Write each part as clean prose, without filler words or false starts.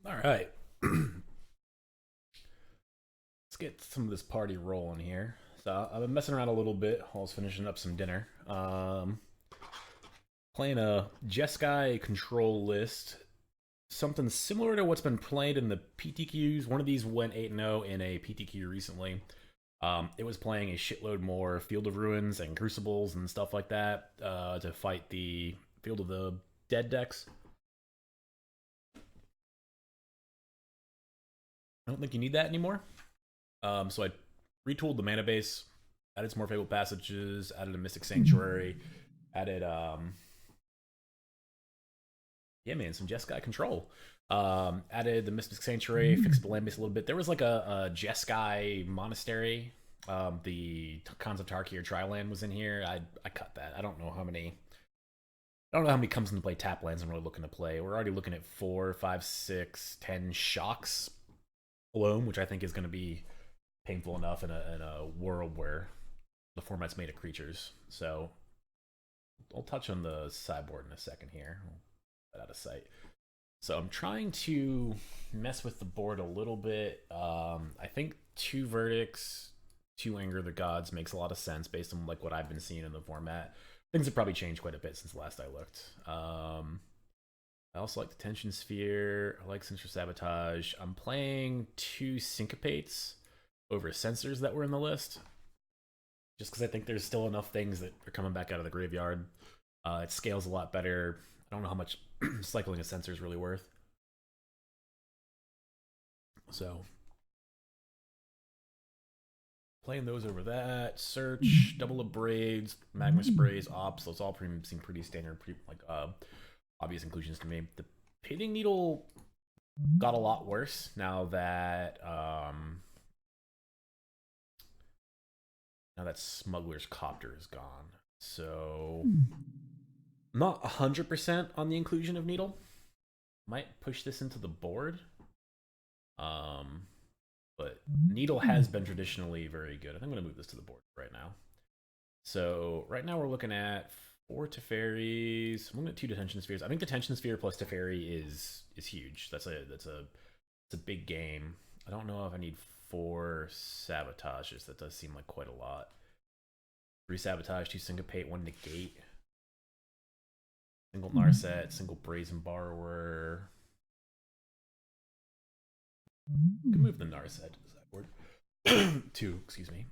All right. Let's get some of this party rolling here. So I've been messing around a little bit while I was finishing up some dinner. Playing a Jeskai Control list. Something similar to what's been played in the PTQs. One of these went 8-0 in a PTQ recently. It was playing a shitload more Field of Ruins and Crucibles and stuff like that to fight the Field of the Dead decks. I don't think you need that anymore. So I retooled the mana base, added some more Fable Passages, added a Mystic Sanctuary, added yeah man, some Jeskai Control. Added the Mystic Sanctuary, fixed the land base a little bit. There was like a Jeskai Monastery. The Khans of Tarkir Triland was in here. I cut that. I don't know how many. I don't know how many comes into play tap lands I'm really looking to play. We're already looking at 4, 5, 6, 10 shocks alone, which I think is going to be painful enough in a world where the format's made of creatures. So I'll touch on the sideboard in a second here. Out of sight. So I'm trying to mess with the board a little bit. I think 2 verdicts, 2 anger the gods makes a lot of sense based on like what I've been seeing in the format. Things have probably changed quite a bit since last I looked. I also like the tension sphere. I like sinister sabotage. I'm playing 2 syncopates over sensors that were in the list, just because I think there's still enough things that are coming back out of the graveyard. It scales a lot better. I don't know how much cycling a sensor is really worth. So playing those over that. Search, double of braids, magma sprays, ops. Those all seem pretty standard, pretty like obvious inclusions to me. The pitting needle got a lot worse now that Smuggler's Copter is gone. So I'm not 100% on the inclusion of needle. Might push this into the board. Um, but needle has been traditionally very good. I think I'm gonna move this to the board right now. So right now we're looking at 4 Teferis. I'm looking at 2 detention spheres. I think detention sphere plus Teferi is huge. It's a big game. I don't know if I need 4 sabotages. That does seem like quite a lot. 3 sabotage, 2 syncopate, 1 negate. Single Narset, single Brazen Borrower. I can move the Narset to the sideboard. 2, excuse me.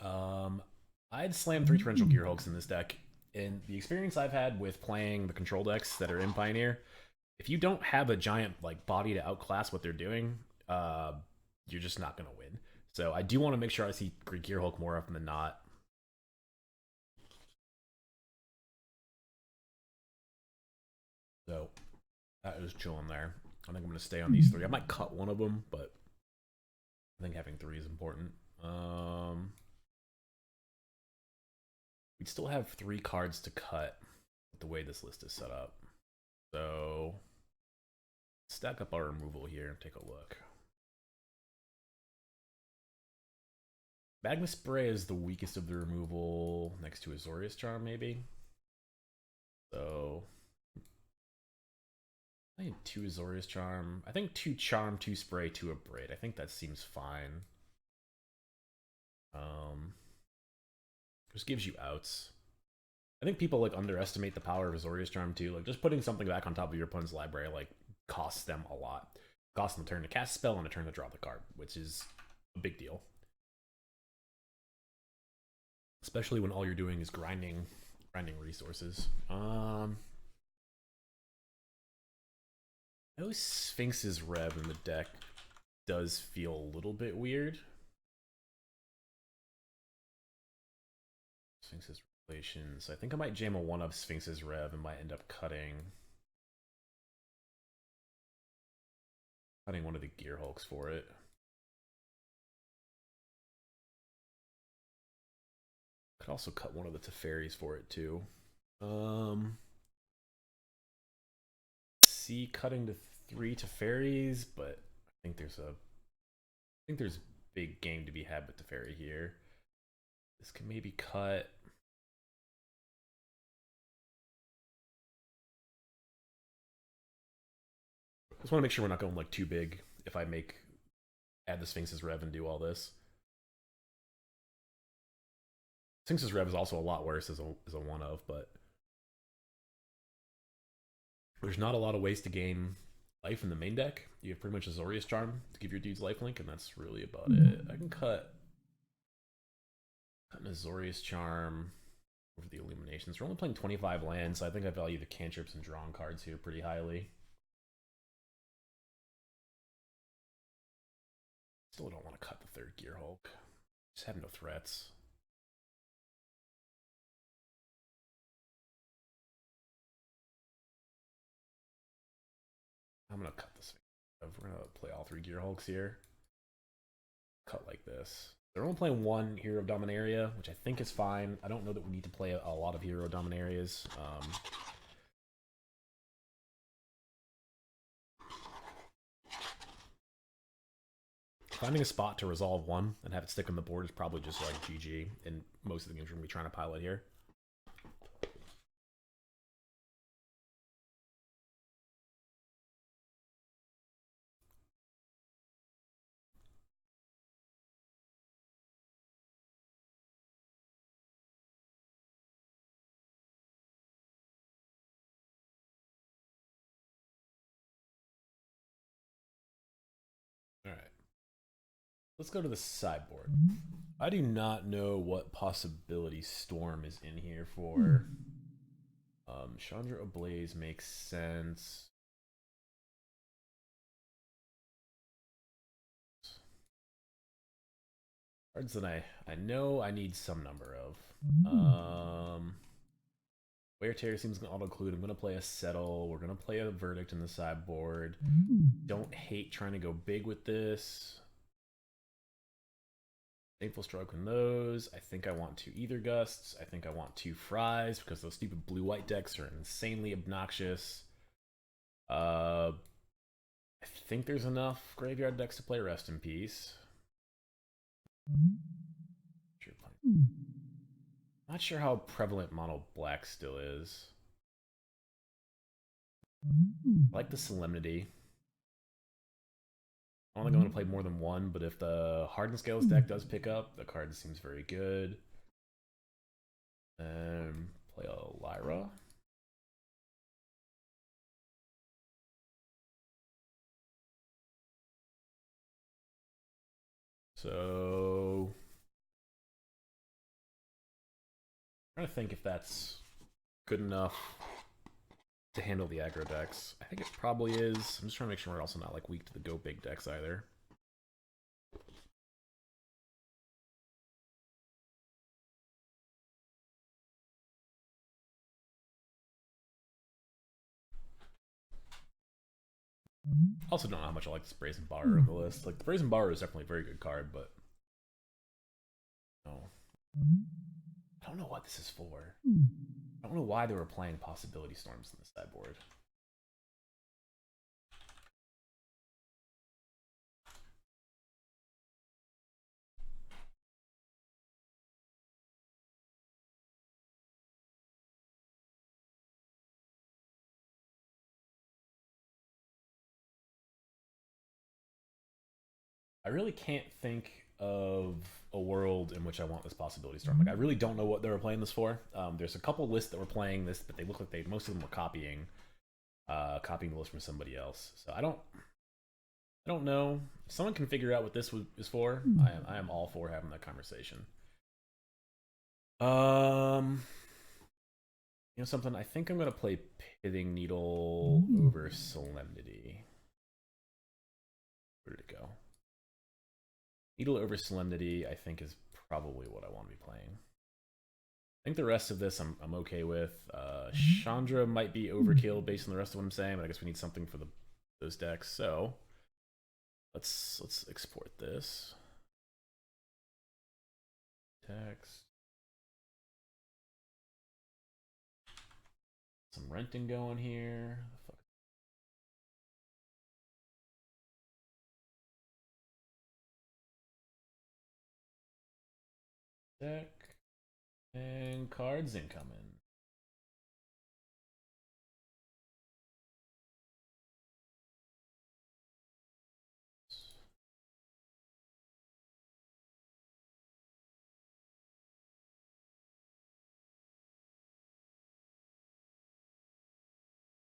I'd slam 3 Torrential Gearhulks in this deck. In the experience I've had with playing the control decks that are in Pioneer, if you don't have a giant like body to outclass what they're doing, you're just not gonna win. So I do want to make sure I see Gearhulk more often than not. So that is chilling there. I think I'm gonna stay on these 3. I might cut one of them, but I think having 3 is important. We'd still have 3 cards to cut with the way this list is set up. So stack up our removal here and take a look. Magma Spray is the weakest of the removal, next to Azorius Charm, maybe. So I think 2 Azorius Charm. I think 2 Charm, 2 Spray, 2 Abrade. I think that seems fine. Just gives you outs. I think people like underestimate the power of Azorius Charm too. Like just putting something back on top of your opponent's library like costs them a lot. Costs them a turn to cast a spell and a turn to draw the card, which is a big deal. Especially when all you're doing is grinding resources. I know Sphinx's Rev in the deck does feel a little bit weird. Sphinx's Revelations. I think I might jam a 1-up Sphinx's Rev and might end up cutting one of the Gear Hulks for it. Could also cut one of the Teferis for it too. See cutting to 3 Teferis, but I think there's a big game to be had with Teferi here. This can maybe cut. Just want to make sure we're not going like too big if I add the Sphinx's Rev and do all this. Sphinx's Rev is also a lot worse as a one of, but there's not a lot of ways to gain life in the main deck. You have pretty much Azorius Charm to give your dudes lifelink, and that's really about it. I can cut an Azorius Charm over the Illuminations. We're only playing 25 lands, so I think I value the cantrips and drawing cards here pretty highly. Still don't want to cut the third Gear Hulk. Just have no threats. I'm gonna cut this. We're gonna play all 3 Gear Hulks here. Cut like this. They're only playing 1 Hero Dominaria, which I think is fine. I don't know that we need to play a lot of Hero Dominarias. Finding a spot to resolve 1 and have it stick on the board is probably just like GG in most of the games we're going to be trying to pilot here. Alright. Let's go to the sideboard. I do not know what possibility Storm is in here for. Chandra Ablaze makes sense. Cards that I know I need some number of. Wear Tear seems to auto-include. I'm going to play a Settle. We're going to play a Verdict in the sideboard. Don't hate trying to go big with this. Thankful Stroke in those. I think I want 2 Ether Gusts. I think I want 2 Fries because those stupid blue-white decks are insanely obnoxious. I think there's enough graveyard decks to play Rest in Peace. Not sure how prevalent mono black still is. I like the Solemnity. I don't think I'm going to play more than 1, but if the Hardened Scales deck does pick up, the card seems very good. Play a Lyra. So I'm trying to think if that's good enough to handle the aggro decks. I think it probably is. I'm just trying to make sure we're also not like weak to the go big decks either. Also don't know how much I like this Brazen Borrower on the list. Like the Brazen Borrower is definitely a very good card, but no. I don't know what this is for. I don't know why they were playing Possibility Storms in the sideboard. I really can't think of a world in which I want this Possibility Storm. Like I really don't know what they were playing this for. There's a couple lists that were playing this, but they look like most of them were copying the list from somebody else. So I don't know. If someone can figure out what this is for, I am all for having that conversation. You know something? I think I'm gonna play Pithing Needle over Solemnity. Where did it go? Needle over Solemnity, I think, is probably what I want to be playing. I think the rest of this I'm okay with. Chandra might be overkill based on the rest of what I'm saying, but I guess we need something for those decks. So let's export this. Text. Some renting going here. Deck and cards incoming.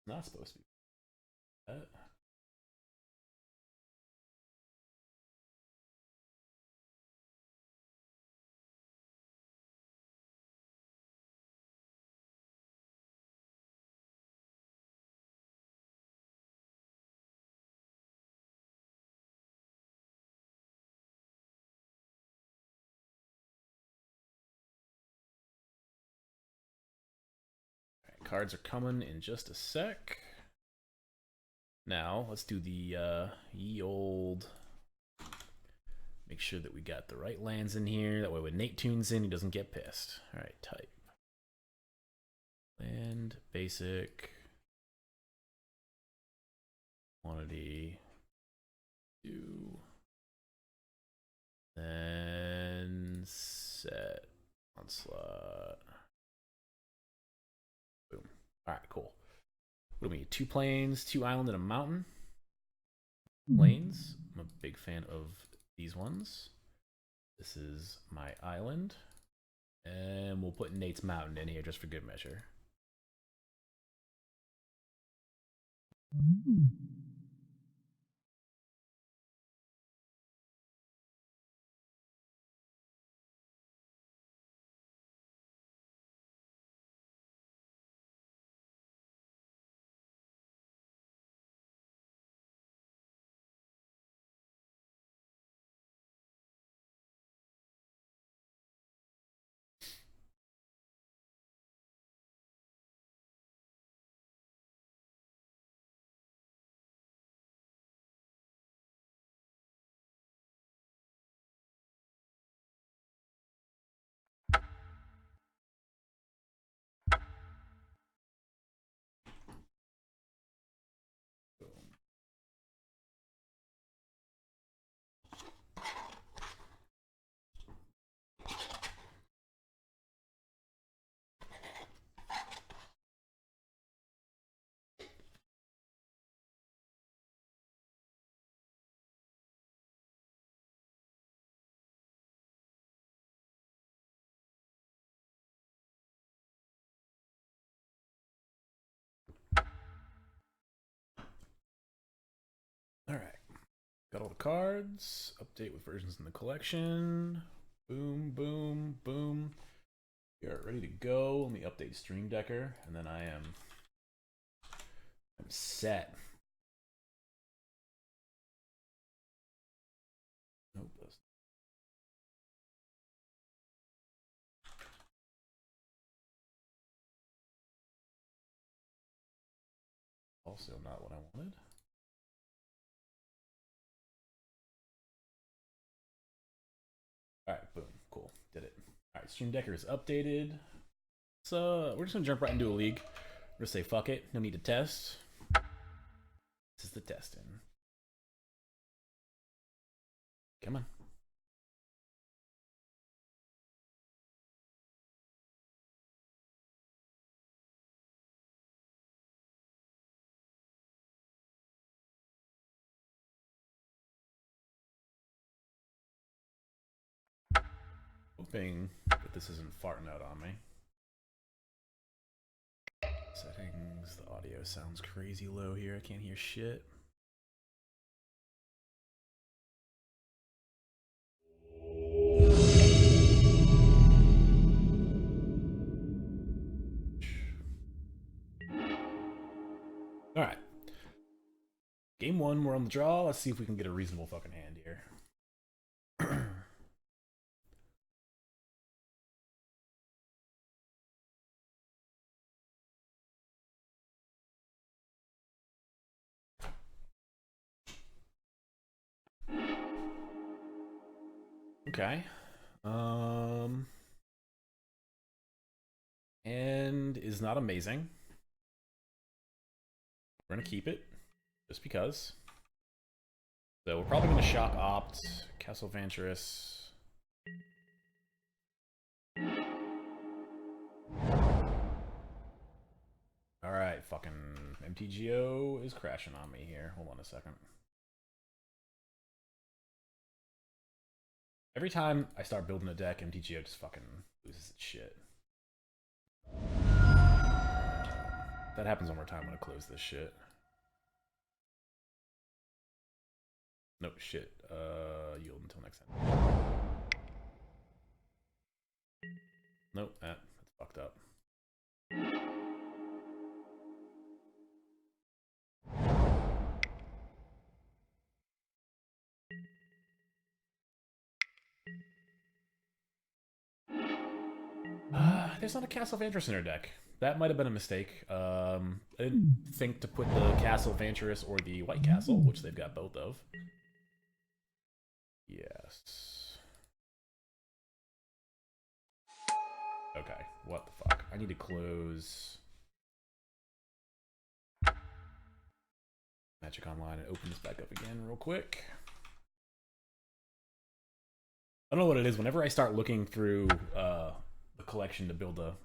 Not supposed to be that. Cards are coming in just a sec. Now, let's do the ye old. Make sure that we got the right lands in here. That way when Nate tunes in, he doesn't get pissed. Alright, type. Land, basic. Quantity. 2. Then set. Onslaught. Boom. Alright, cool. What do we need? 2 plains, 2 island, and a mountain. Plains. I'm a big fan of these ones. This is my island. And we'll put Nate's mountain in here just for good measure. All right, got all the cards. Update with versions in the collection. Boom, boom, boom. We are ready to go. Let me update Stream Decker, and then I'm set. Nope. Also not what I wanted. Alright, boom, cool, did it. Alright, Stream Decker is updated. So we're just gonna jump right into a league. We're gonna say fuck it, no need to test. This is the testing. Come on. Hoping that this isn't farting out on me. Settings, the audio sounds crazy low here. I can't hear shit. Alright. Game 1, we're on the draw. Let's see if we can get a reasonable fucking hand here. Okay. And is not amazing. We're gonna keep it, just because. So we're probably gonna shock opt, Castle Vantress. Alright, fucking MTGO is crashing on me here. Hold on a second. Every time I start building a deck, MTGO just fucking loses its shit. that happens one more time, I'm gonna close this shit. Nope, shit. Yield until next time. Nope, that's fucked up. There's not a Castle Vantress in our deck. That might have been a mistake. I didn't think to put the Castle Vantress or the White Castle, which they've got both of. Yes. Okay, what the fuck? I need to close Magic Online and open this back up again real quick. I don't know what it is. Whenever I start looking through the collection to build a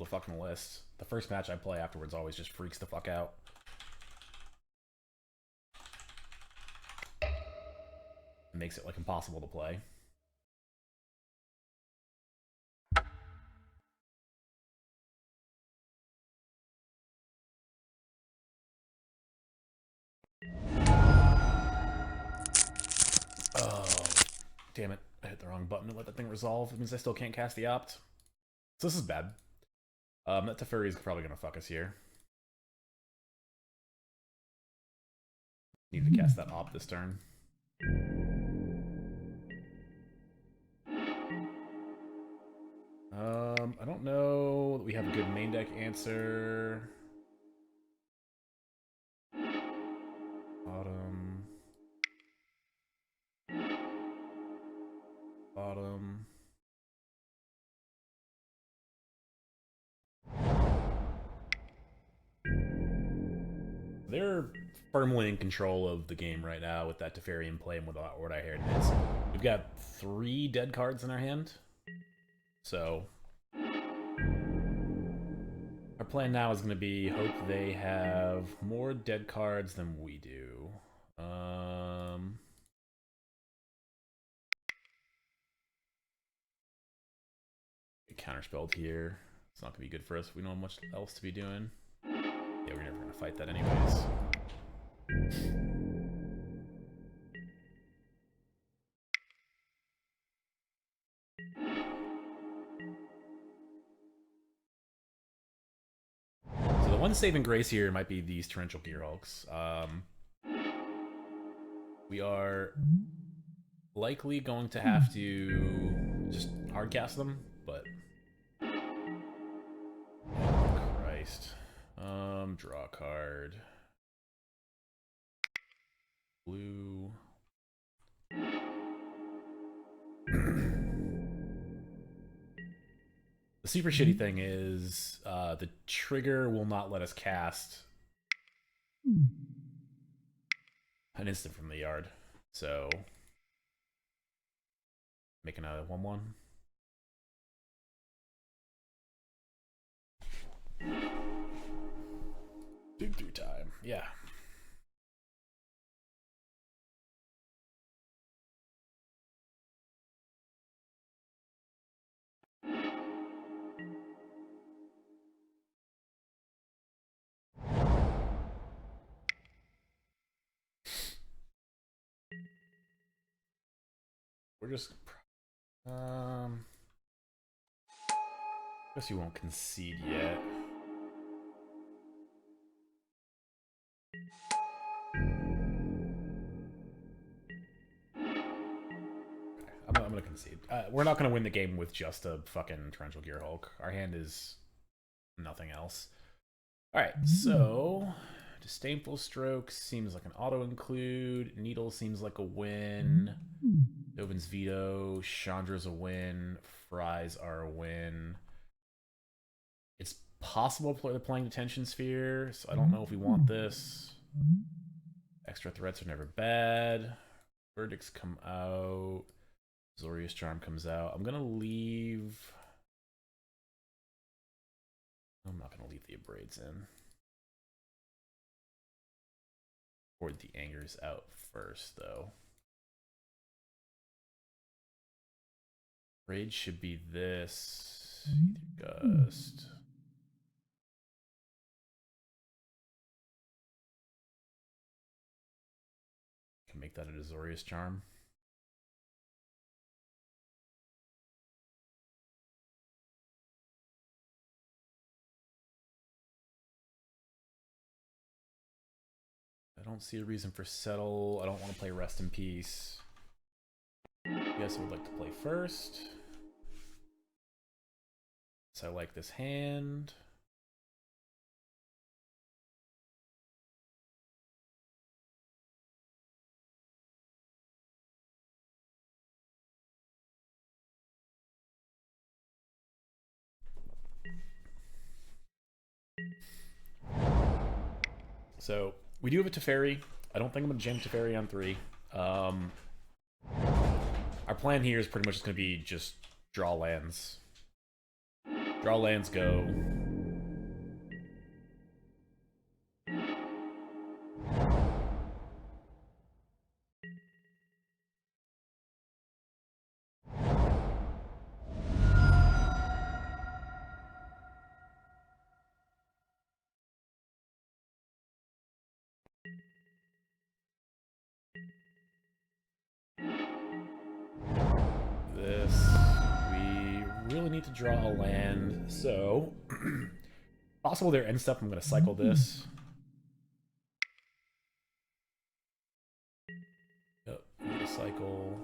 fucking list, the first match I play afterwards always just freaks the fuck out. It makes it like impossible to play. Oh, damn it. I hit the wrong button to let that thing resolve. It means I still can't cast the Opt. So this is bad. That Teferi is probably going to fuck us here. Need to cast that Opt this turn. I don't know. We have a good main deck answer. Bottom. Bottom. They're firmly in control of the game right now with that Teferi in play and with what I heard is. We've got 3 dead cards in our hand. So our plan now is going to be hope they have more dead cards than we do. Counterspelled here. It's not going to be good for us. We don't have much else to be doing. Yeah, we're never going to fight that anyways. So the one saving grace here might be these Torrential Gearhulks. We are likely going to have to just hardcast them, but... Oh, Christ. Draw a card. Blue. The super shitty thing is the trigger will not let us cast an instant from the yard. So making a 1/1. Dig through time. Yeah. We're just guess you won't concede yet. I'm gonna concede. We're not gonna win the game with just a fucking Torrential Gearhulk. Our hand is nothing else. Alright, so Disdainful Stroke seems like an auto-include. Needle seems like a win. Dovin's Veto. Chandra's a win. Fries are a win. It's possible they're playing Detention Sphere, so I don't know if we want this. Extra threats are never bad. Verdicts come out. Zorius Charm comes out. I'm gonna leave... I'm not gonna leave the Abrades in. Or the Anger's out first, though. Rage should be this. Either Gust. can make that a Azorius Charm. I don't see a reason for Settle. I don't want to play Rest in Peace. Guess I would like to play first. So I like this hand. So we do have a Teferi. I don't think I'm going to jam Teferi on 3. Our plan here is pretty much just going to be just draw lands. Draw lands, go. This, we really need to draw a land, so possible their end step. I'm going to cycle this. Yep, I'm going to cycle.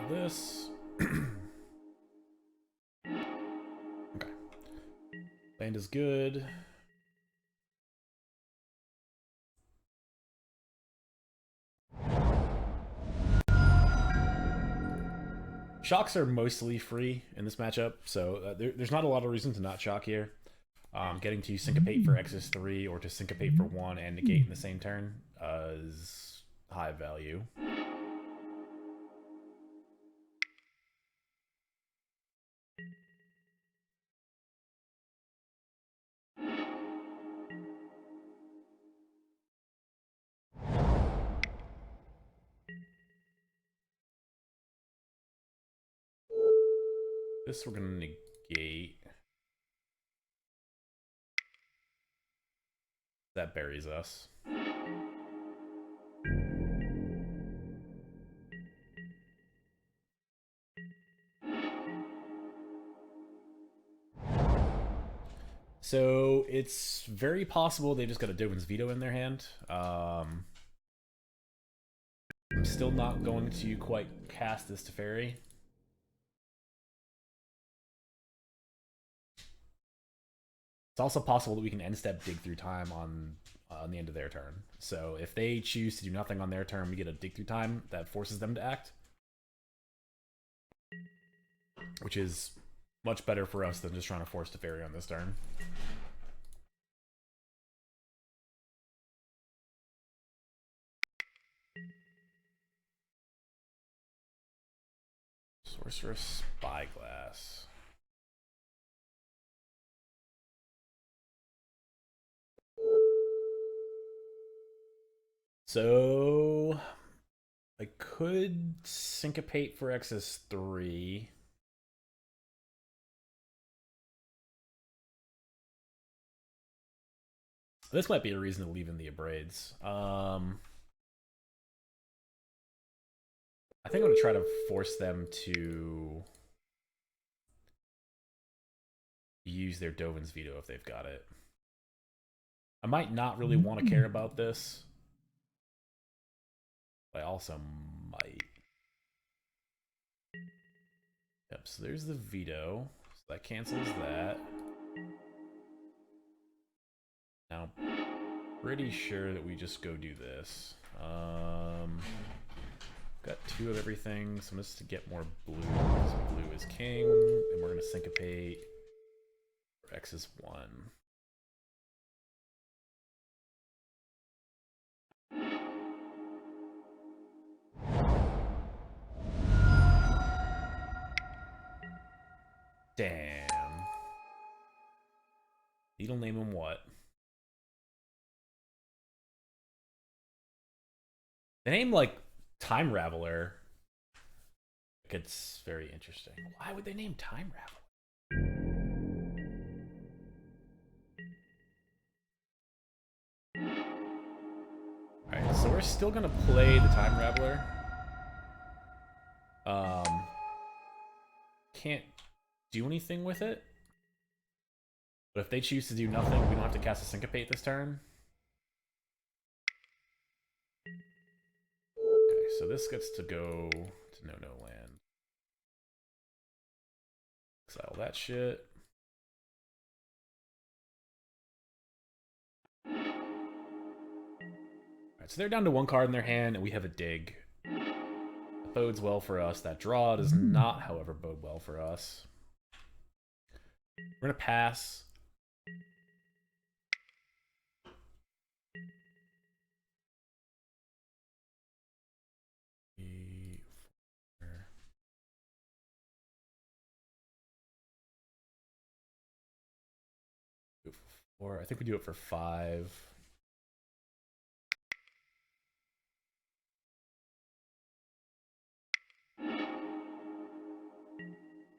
This. Okay. Land is good. Shocks are mostly free in this matchup, so there's not a lot of reason to not shock here. Getting to syncopate for X's 3 or to syncopate for 1 and negate in the same turn is high value. This we're going to negate. That buries us. So it's very possible they just got a Dovin's Veto in their hand. I'm still not going to quite cast this Teferi. It's also possible that we can end step Dig Through Time on the end of their turn. So if they choose to do nothing on their turn, we get a Dig Through Time that forces them to act, which is much better for us than just trying to force Teferi on this turn. Sorceress Spyglass. So I could syncopate for XS3. This might be a reason to leave in the Abrades. I think I'm going to try to force them to use their Dovin's Veto if they've got it. I might not really want to care about this. But I also might. Yep, so there's the veto. So that cancels that. Now, pretty sure that we just go do this. Got 2 of everything, so I'm just to get more blue. So blue is king, and we're going to syncopate for X is 1. Damn. Needle name him what? The name like Time Raveler, it's very interesting. Why would they name Time Raveler? Alright, so we're still gonna play the Time Raveler. Can't do anything with it. But if they choose to do nothing, we don't have to cast a Syncopate this turn. Okay, so this gets to go to no land. Exile that shit. Alright, so they're down to one card in their hand, and we have a dig. That bodes well for us. That draw does not, however, bode well for us. We're gonna pass. Or I think we do it for 5.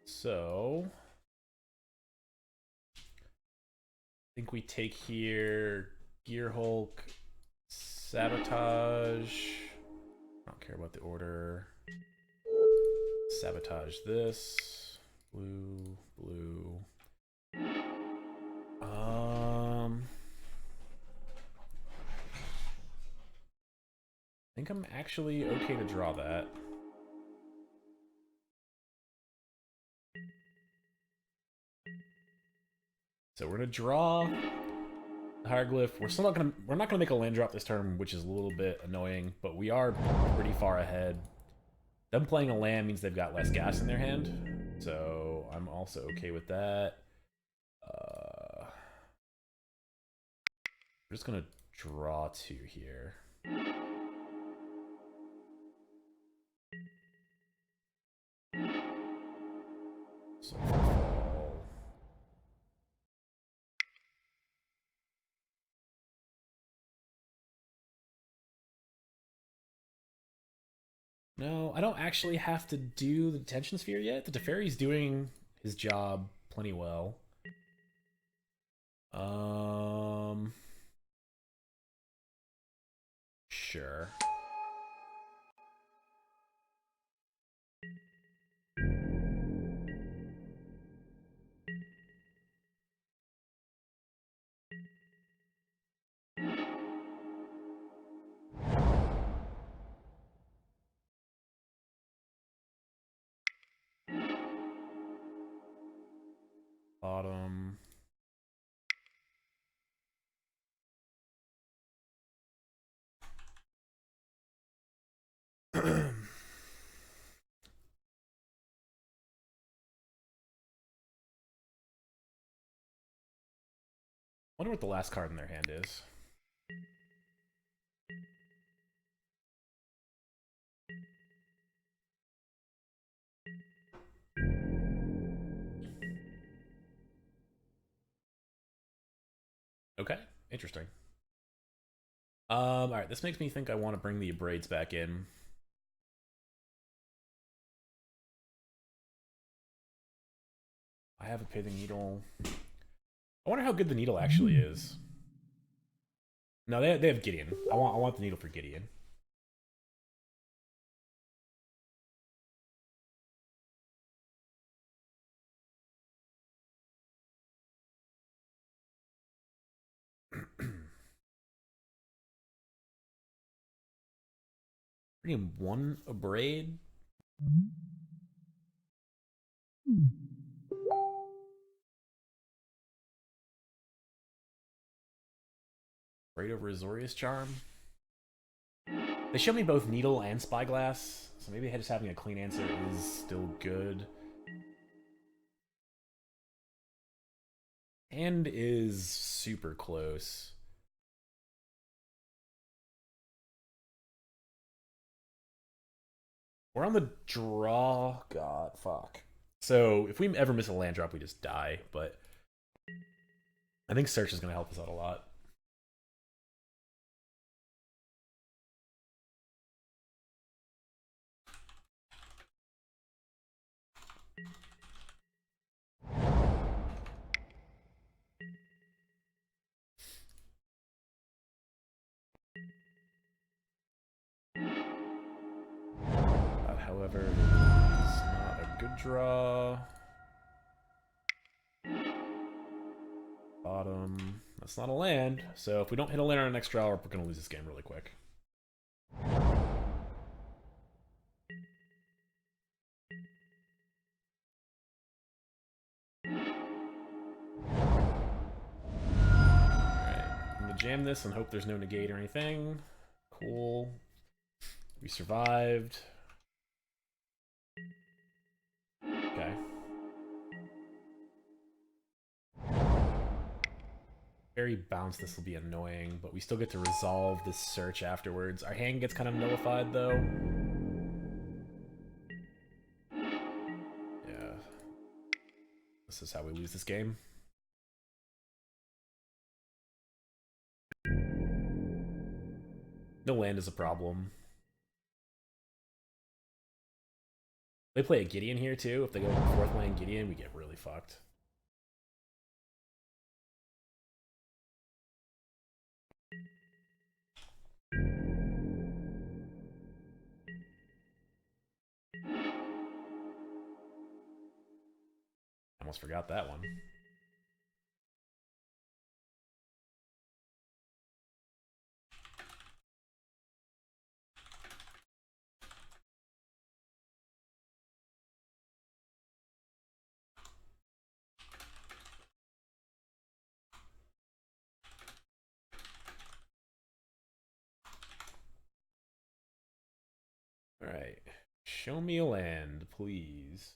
So I think we take here Gear Hulk, Sabotage. I don't care about the order. Sabotage this. Blue, blue. I think I'm actually okay to draw that. So we're gonna draw the Hieroglyph. We're not gonna make a land drop this turn, which is a little bit annoying, but we are pretty far ahead. Them playing a land means they've got less gas in their hand, so I'm also okay with that. We're just gonna draw 2 here. So no, I don't actually have to do the Detention Sphere yet. The Teferi's doing his job plenty well. Sure. Bottom. Wonder what the last card in their hand is. Okay, interesting. Alright, this makes me think I want to bring the Abrades back in. I have a Pithing Needle. I wonder how good the needle actually is. No, they have Gideon. I want the needle for Gideon. Bring 1 Abrade. Right over Azorius Charm. They show me both Needle and Spyglass, so maybe just having a clean answer is still good. And is super close. We're on the draw. God, fuck. So if we ever miss a land drop, we just die, but I think Search is going to help us out a lot. That, however, is not a good draw. Bottom. That's not a land. So if we don't hit a land on our next draw, we're going to lose this game really quick. Alright. I'm going to jam this and hope there's no negate or anything. Cool. We survived. Okay. Very bounce, this will be annoying, but we still get to resolve this search afterwards. Our hand gets kind of nullified, though. Yeah. This is how we lose this game. No land is a problem. They play a Gideon here, too. If they go 4th land Gideon, we get really fucked. Almost forgot that one. Alright. Show me a land, please.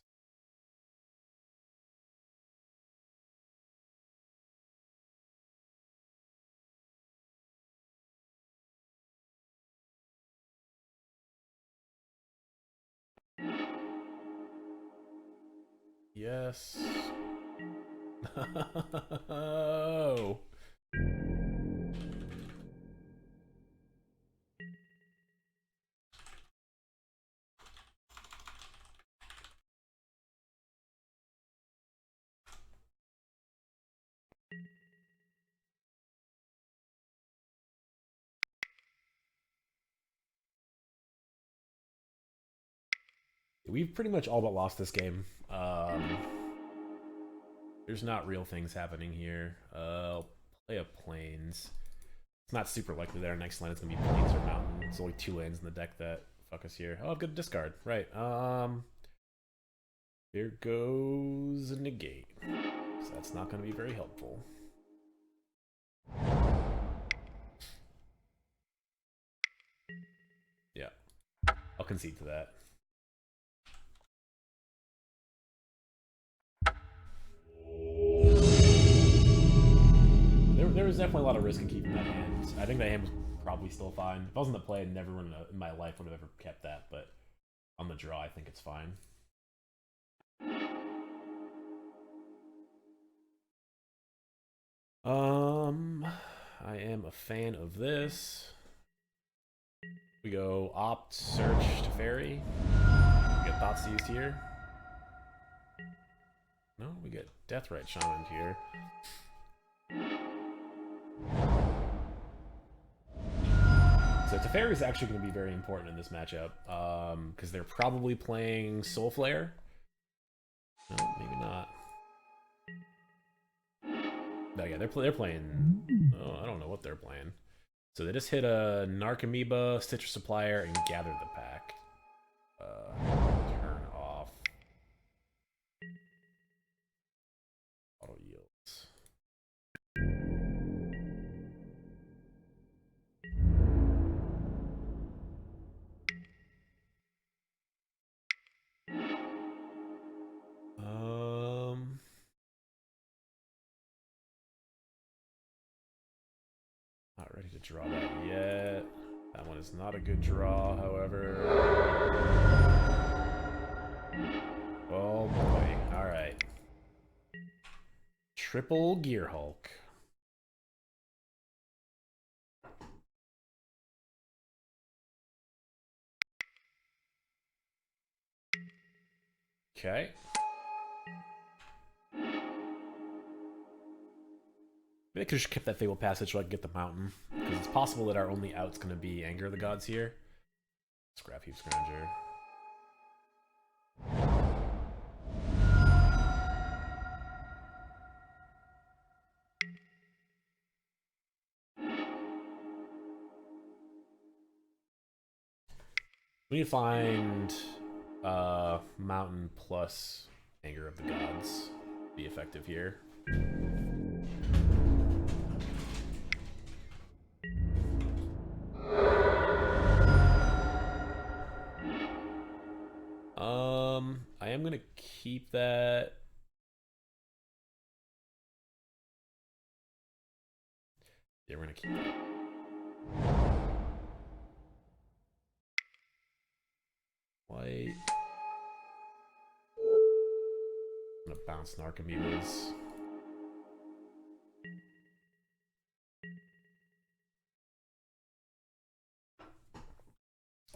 Yes. Oh. We've pretty much all but lost this game. There's not real things happening here. I'll play a Plains. It's not super likely that our next land is going to be Plains or Mountain. There's only 2 lands in the deck that fuck us here. Oh, good discard. Right. Here goes a negate. So that's not going to be very helpful. Yeah. I'll concede to that. There was definitely a lot of risk in keeping that hand. I think that hand was probably still fine. If I was in the play, never in my life would have ever kept that, but on the draw, I think it's fine. I am a fan of this. We go opt, search to fairy. We get Thoughtseize here. No, we get Deathrite Shaman here. So Teferi is actually going to be very important in this matchup, because they're probably playing Soul Flare. No, maybe not. No, yeah, they're playing. Oh, I don't know what they're playing. So they just hit a Narcomoeba, Stitcher Supplier, and Gather the Pack. Turn off. Auto yields. Not ready to draw that yet. That one is not a good draw, however. Oh boy. Alright. Triple Gear Hulk. Okay. Maybe I could just keep that Fable Passage so I can get the mountain. Because it's possible that our only out's going to be Anger of the Gods here. Scrap Heap Scrounger. We need to find Mountain plus Anger of the Gods to be effective here. I am gonna keep that. Yeah, we're gonna keep that. White. I'm gonna bounce Narcomoebas.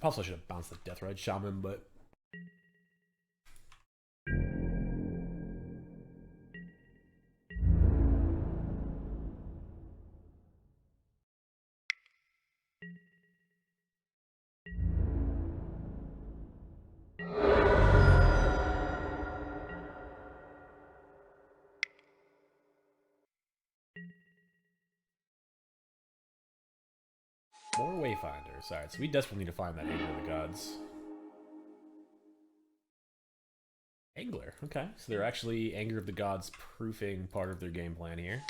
Also, I should have bounced the Deathrite Shaman, but more Wayfinders. Alright, so we desperately need to find that Anger of the Gods. Angler, okay. So they're actually Anger of the Gods proofing part of their game plan here.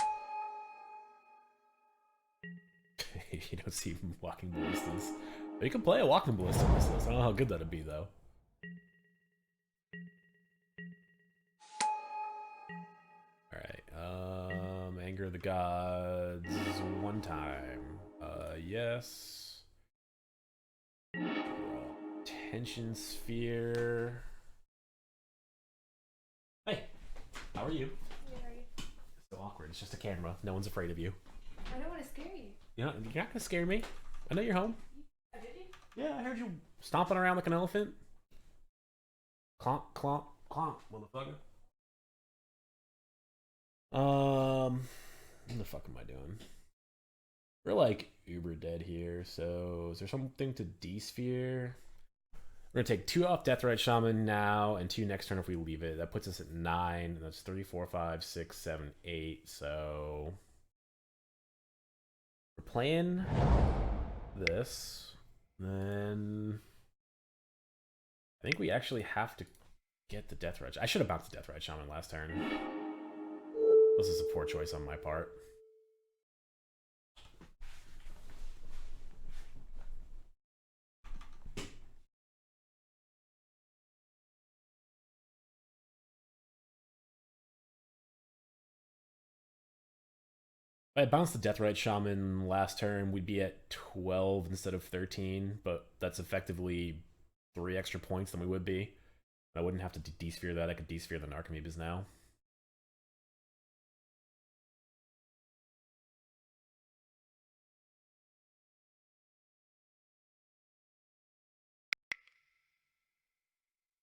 You don't see Walking Ballistas. But you can play a Walking Ballista on this list. I don't know how good that'd be, though. Alright, Anger of the Gods one time. Yes. Tension Sphere. Hey, how are you? Good, how are you? It's so awkward. It's just a camera. No one's afraid of you. I don't want to scare you. You're not gonna scare me. I know you're home. Oh, did you? Yeah, I heard you stomping around like an elephant. Clomp, clomp, clomp, motherfucker. What the fuck am I doing? We're like uber dead here, so is there something to D-Sphere? We're gonna take 2 off Deathrite Shaman now, and 2 next turn if we leave it. That puts us at 9, and that's 3, 4, 5, 6, 7, 8, so... We're playing this, then... I think we actually have to get the Deathrite. I should have bounced the Deathrite Shaman last turn. This is a poor choice on my part. If I had bounced the Deathrite Shaman last turn, we'd be at 12 instead of 13, but that's effectively 3 extra points than we would be. I wouldn't have to D-Sphere that. I could D-Sphere the Narcomoebas now.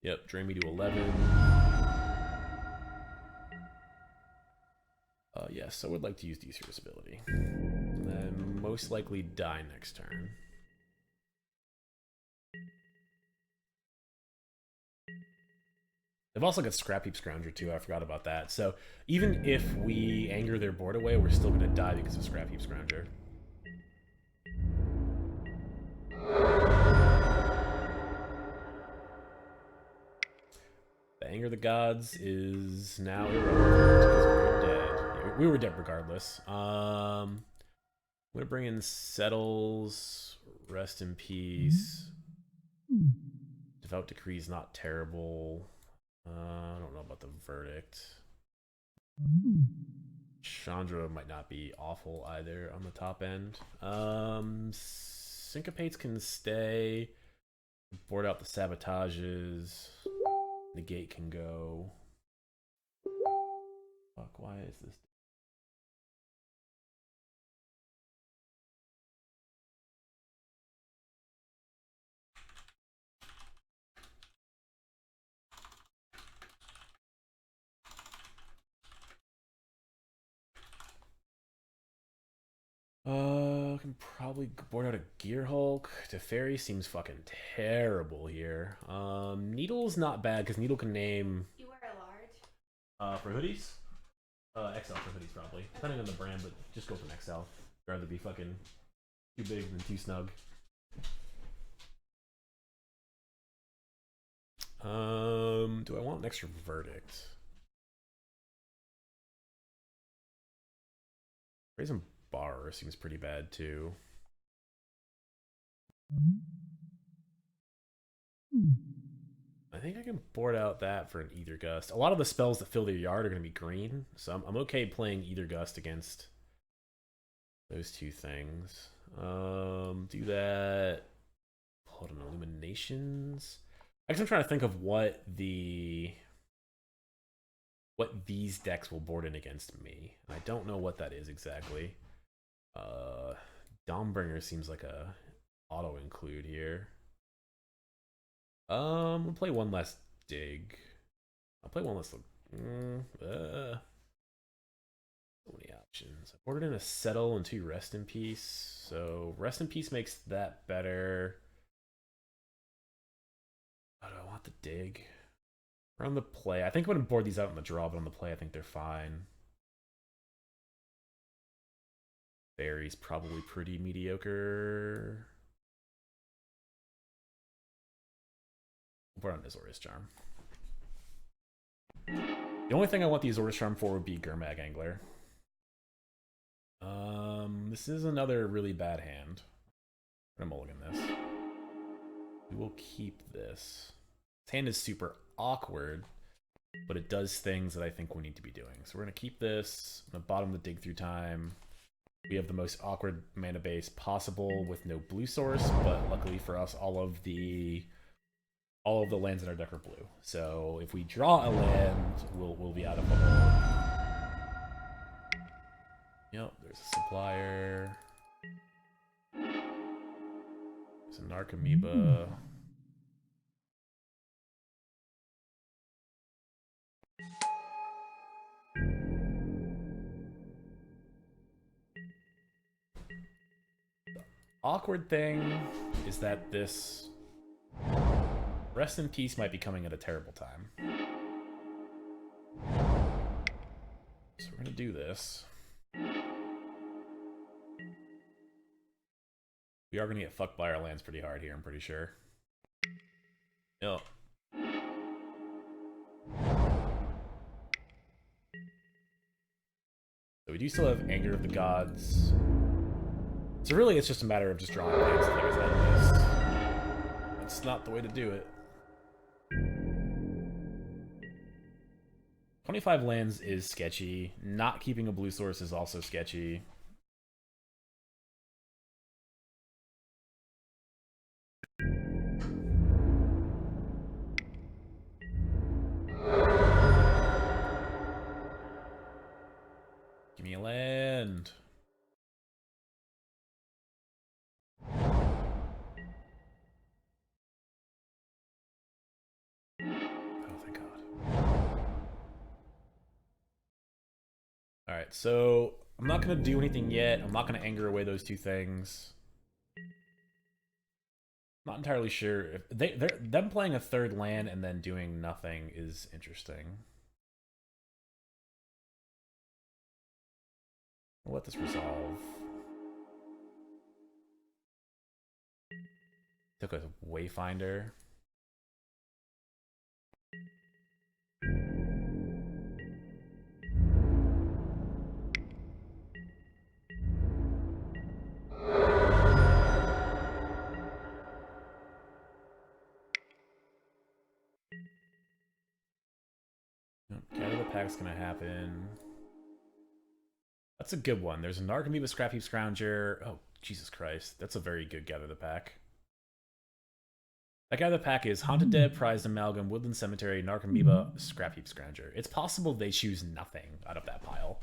Yep, drain me to 11. Yes, I would like to use D-Sphere's ability. And then most likely die next turn. They've also got Scrap Heap Scrounger too, I forgot about that. So even if we anger their board away, we're still gonna die because of Scrap Heap Scrounger. The Anger of the Gods is now irrelevant because we're dead. Yeah, we were dead regardless. I'm gonna bring in Settles, Rest in Peace. Devout Decree is not terrible. I don't know about the Verdict. Chandra might not be awful either on the top end. Syncopates can stay. Board out the Sabotages. Negate can go. Fuck, why is this? Can probably board out a Gear Hulk. Teferi seems fucking terrible here. Needle's not bad because Needle can name. You wear a large? For hoodies? XL for hoodies probably, depending on the brand, but just go for an XL. Rather be fucking too big than too snug. Do I want an extra verdict? Brazen Bar seems pretty bad too. I think I can board out that for an Ether Gust. A lot of the spells that fill their yard are going to be green, so I'm okay playing Ether Gust against those two things. Do that. Hold on, Illuminations. I guess I'm trying to think of what these decks will board in against me. I don't know what that is exactly. Dawnbringer seems like a auto include here. We'll play one less dig. I'll play one less. So many options. I ordered in a settle and 2 rest in peace. So rest in peace makes that better. Oh, do I want the dig? Or on the play? I think I'm gonna board these out on the draw, but on the play I think they're fine. Fairy's probably pretty mediocre. We'll put on Azorius Charm. The only thing I want the Azorius Charm for would be Gurmag Angler. This is another really bad hand. I'm gonna mulligan this. We will keep this. This hand is super awkward, but it does things that I think we need to be doing. So we're gonna keep this. I'm gonna bottom the dig through time. We have the most awkward mana base possible with no blue source, but luckily for us, all of the lands in our deck are blue. So if we draw a land, we'll be out of a hole. Yep, there's a supplier. There's a Narcomoeba. The awkward thing is that this Rest in Peace might be coming at a terrible time. So we're gonna do this. We are gonna get fucked by our lands pretty hard here, I'm pretty sure. Yep. So we do still have Anger of the Gods. So really it's just a matter of just drawing lands to things out of this. That's not the way to do it. 25 lands is sketchy. Not keeping a blue source is also sketchy. Give me a land. Alright, so I'm not going to do anything yet. I'm not going to anger away those two things. Not entirely sure. If them playing a third land and then doing nothing is interesting. We'll let this resolve. Took a Wayfinder. Gather the Pack's gonna happen. That's a good one. There's a Narcomoeba, Scrap Heap Scrounger. Oh, Jesus Christ. That's a very good Gather the Pack. That Gather the Pack is Haunted Dead, Prized Amalgam, Woodland Cemetery, Narcomoeba, Scrap Heap Scrounger. It's possible they choose nothing out of that pile.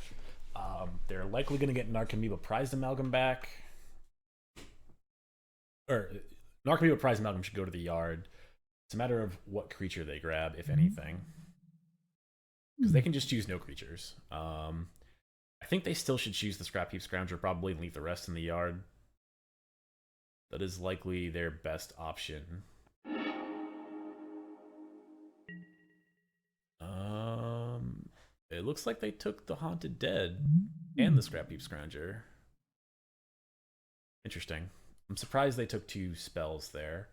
They're likely going to get Narcomoeba Prized Amalgam back. Or, Narcomoeba Prized Amalgam should go to the yard. It's a matter of what creature they grab, if anything. Because they can just choose no creatures. I think they still should choose the Scrap Heap Scrounger probably and leave the rest in the yard. That is likely their best option. It looks like they took the Haunted Dead and the Scrap Heap Scrounger. Interesting. I'm surprised they took 2 spells there.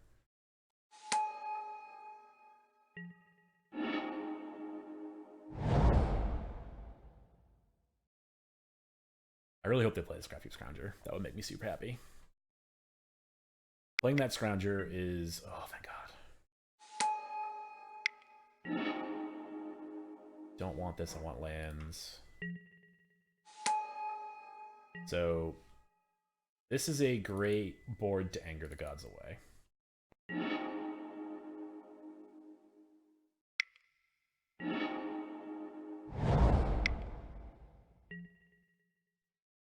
I really hope they play the Scrap Heap Scrounger. That would make me super happy. Playing that Scrounger is... oh, thank God. Don't want this, I want lands. So, this is a great board to anger the gods away.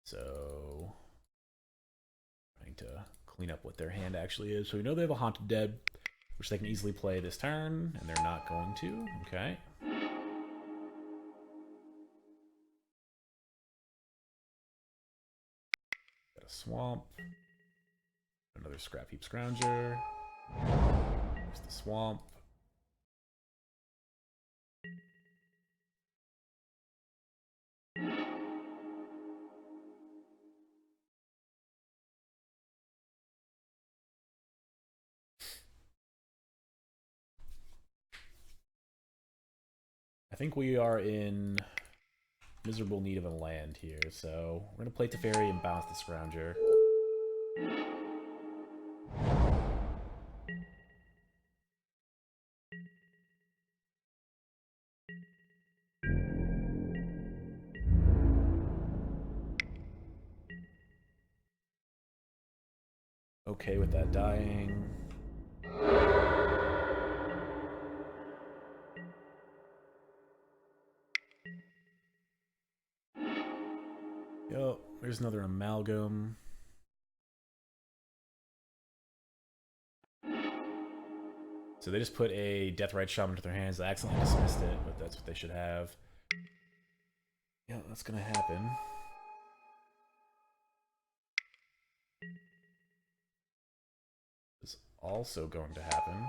So, trying to clean up what their hand actually is. So we know they have a Haunted Dead, which they can easily play this turn, and they're not going to. Okay. Got a Swamp. Another Scrap Heap Scrounger. There's the Swamp. I think we are in miserable need of a land here, so we're going to play Teferi and bounce the Scrounger. Okay with that dying. Yo, there's another Amalgam. So they just put a Deathrite Shaman into their hands. I accidentally dismissed it, but that's what they should have. Yeah, that's gonna happen. It's also going to happen.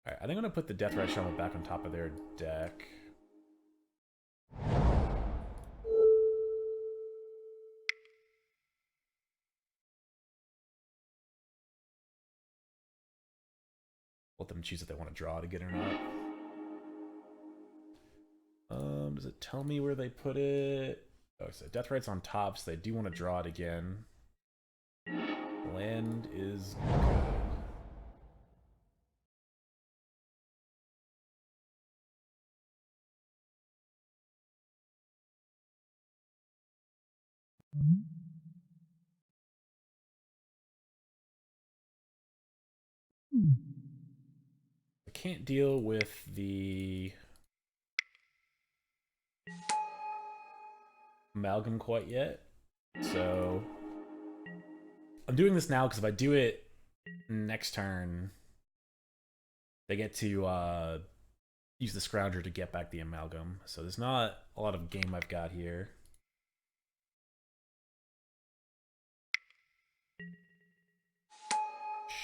Alright, I think I'm gonna put the Deathrite Shaman back on top of their deck. Let them choose if they want to draw it again or not. Does it tell me where they put it? Oh, so Deathrite's on top, so they do want to draw it again. Land is good. I can't deal with the Amalgam quite yet, so I'm doing this now because if I do it next turn, they get to use the Scrounger to get back the Amalgam. So there's not a lot of game I've got here.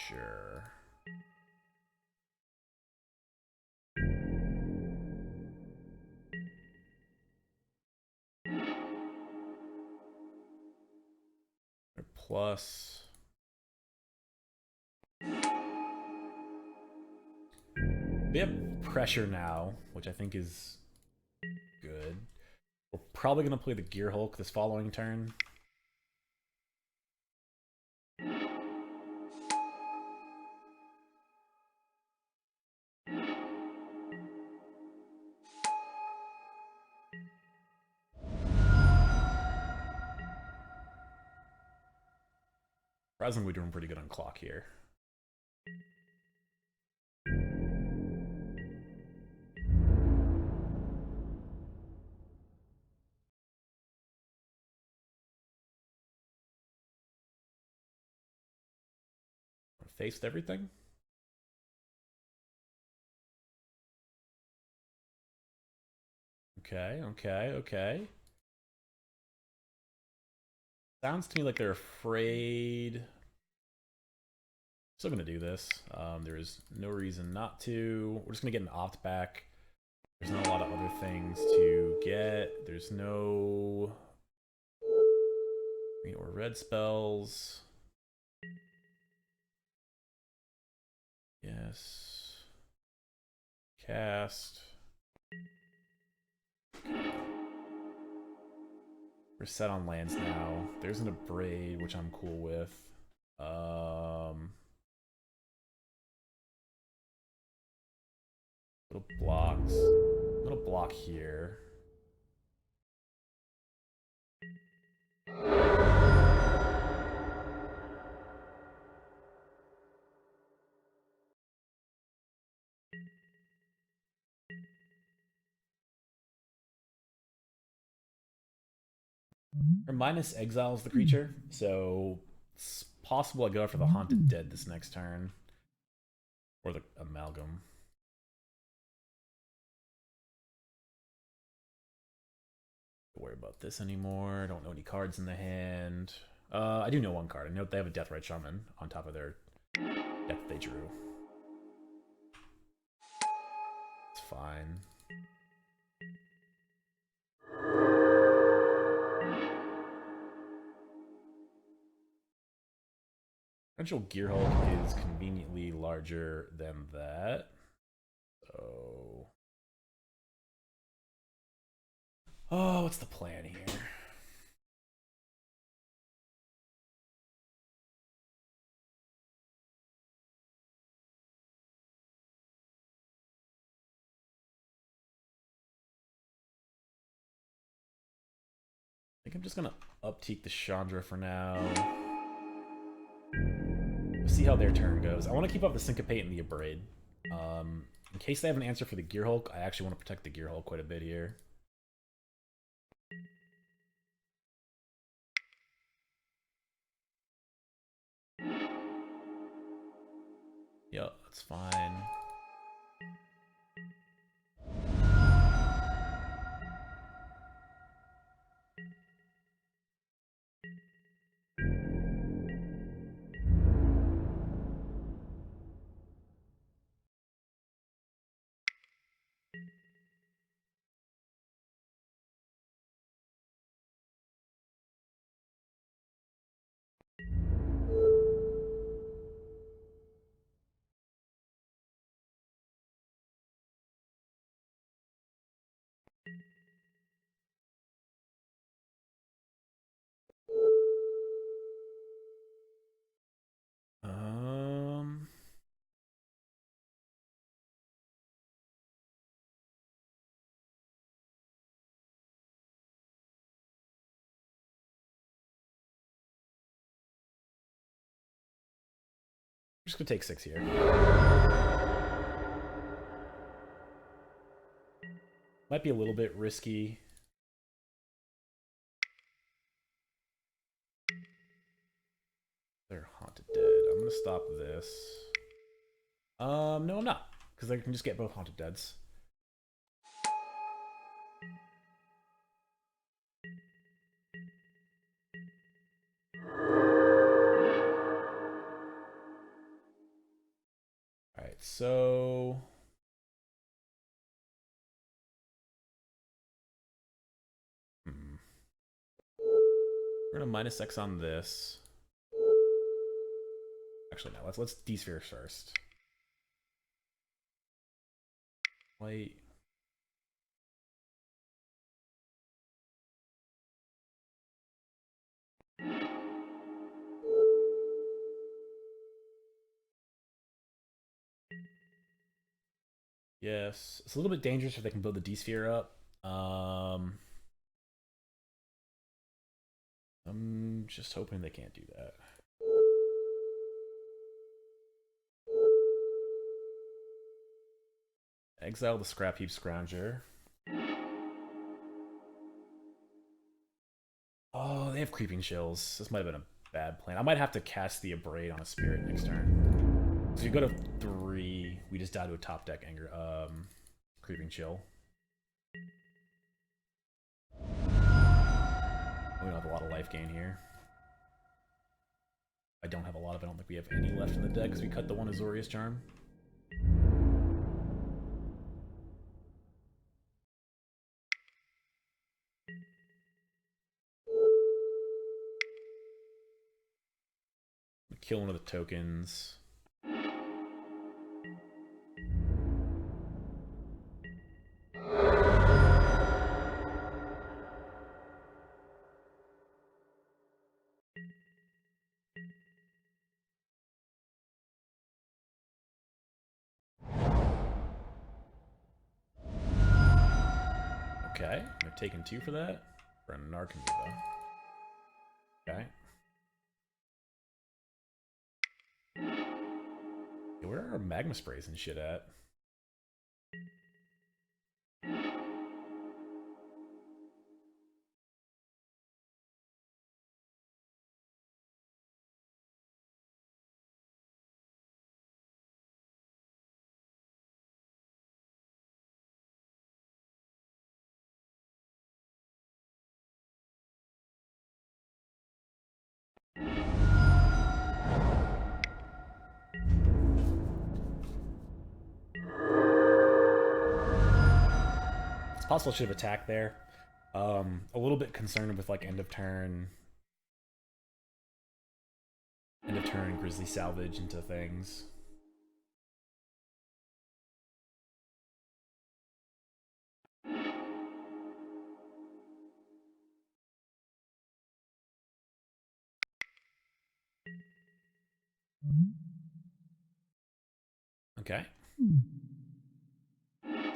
Sure. Plus. We have pressure now, which I think is good. We're probably going to play the Gear Hulk this following turn. Surprisingly, we're doing pretty good on clock here. Faced everything. Okay. Sounds to me like they're afraid. Still gonna do this. There is no reason not to. We're just gonna get an opt back. There's not a lot of other things to get. There's no green or red spells. Yes. Cast. We're set on lands now. There's an Abrade, which I'm cool with. Little blocks. Little block here. Or minus exiles the creature, so it's possible I go for the Haunted Dead this next turn. Or the Amalgam. Don't worry about this anymore. Don't know any cards in the hand. I do know one card. I know they have a Deathrite Shaman on top of their deck they drew. It's fine. Potential Gearhulk is conveniently larger than that. So... oh, what's the plan here? I think I'm just gonna upteak the Chandra for now. See how their turn goes. I want to keep up the Syncopate and the Abrade. In case they have an answer for the Gearhulk, I actually want to protect the Gearhulk quite a bit here. Yep, that's fine. I'm just gonna take 6 here. Might be a little bit risky. They're Haunted Dead. I'm gonna stop this. No, I'm not, because I can just get both Haunted Deads. Alright, so... we're gonna minus X on this. Actually, no, let's D-sphere first. Wait. Yes, it's a little bit dangerous if they can build the D-sphere up. I'm just hoping they can't do that. Exile the Scrap Heap Scrounger. Oh, they have Creeping Chills. This might have been a bad plan. I might have to cast the Abrade on a Spirit next turn. So you go to 3, we just die to a top deck anger Creeping Chill. We don't have a lot of life gain here. I don't have a lot of it. I don't think we have any left in the deck because we cut the one Azorius Charm. Kill one of the tokens. Okay, they're taking 2 for that. For a Narcomoeba. Okay. Yeah, where are our magma sprays and shit at? It's possible I should have attacked there. A little bit concerned with like end of turn Grizzly salvage into things. Okay.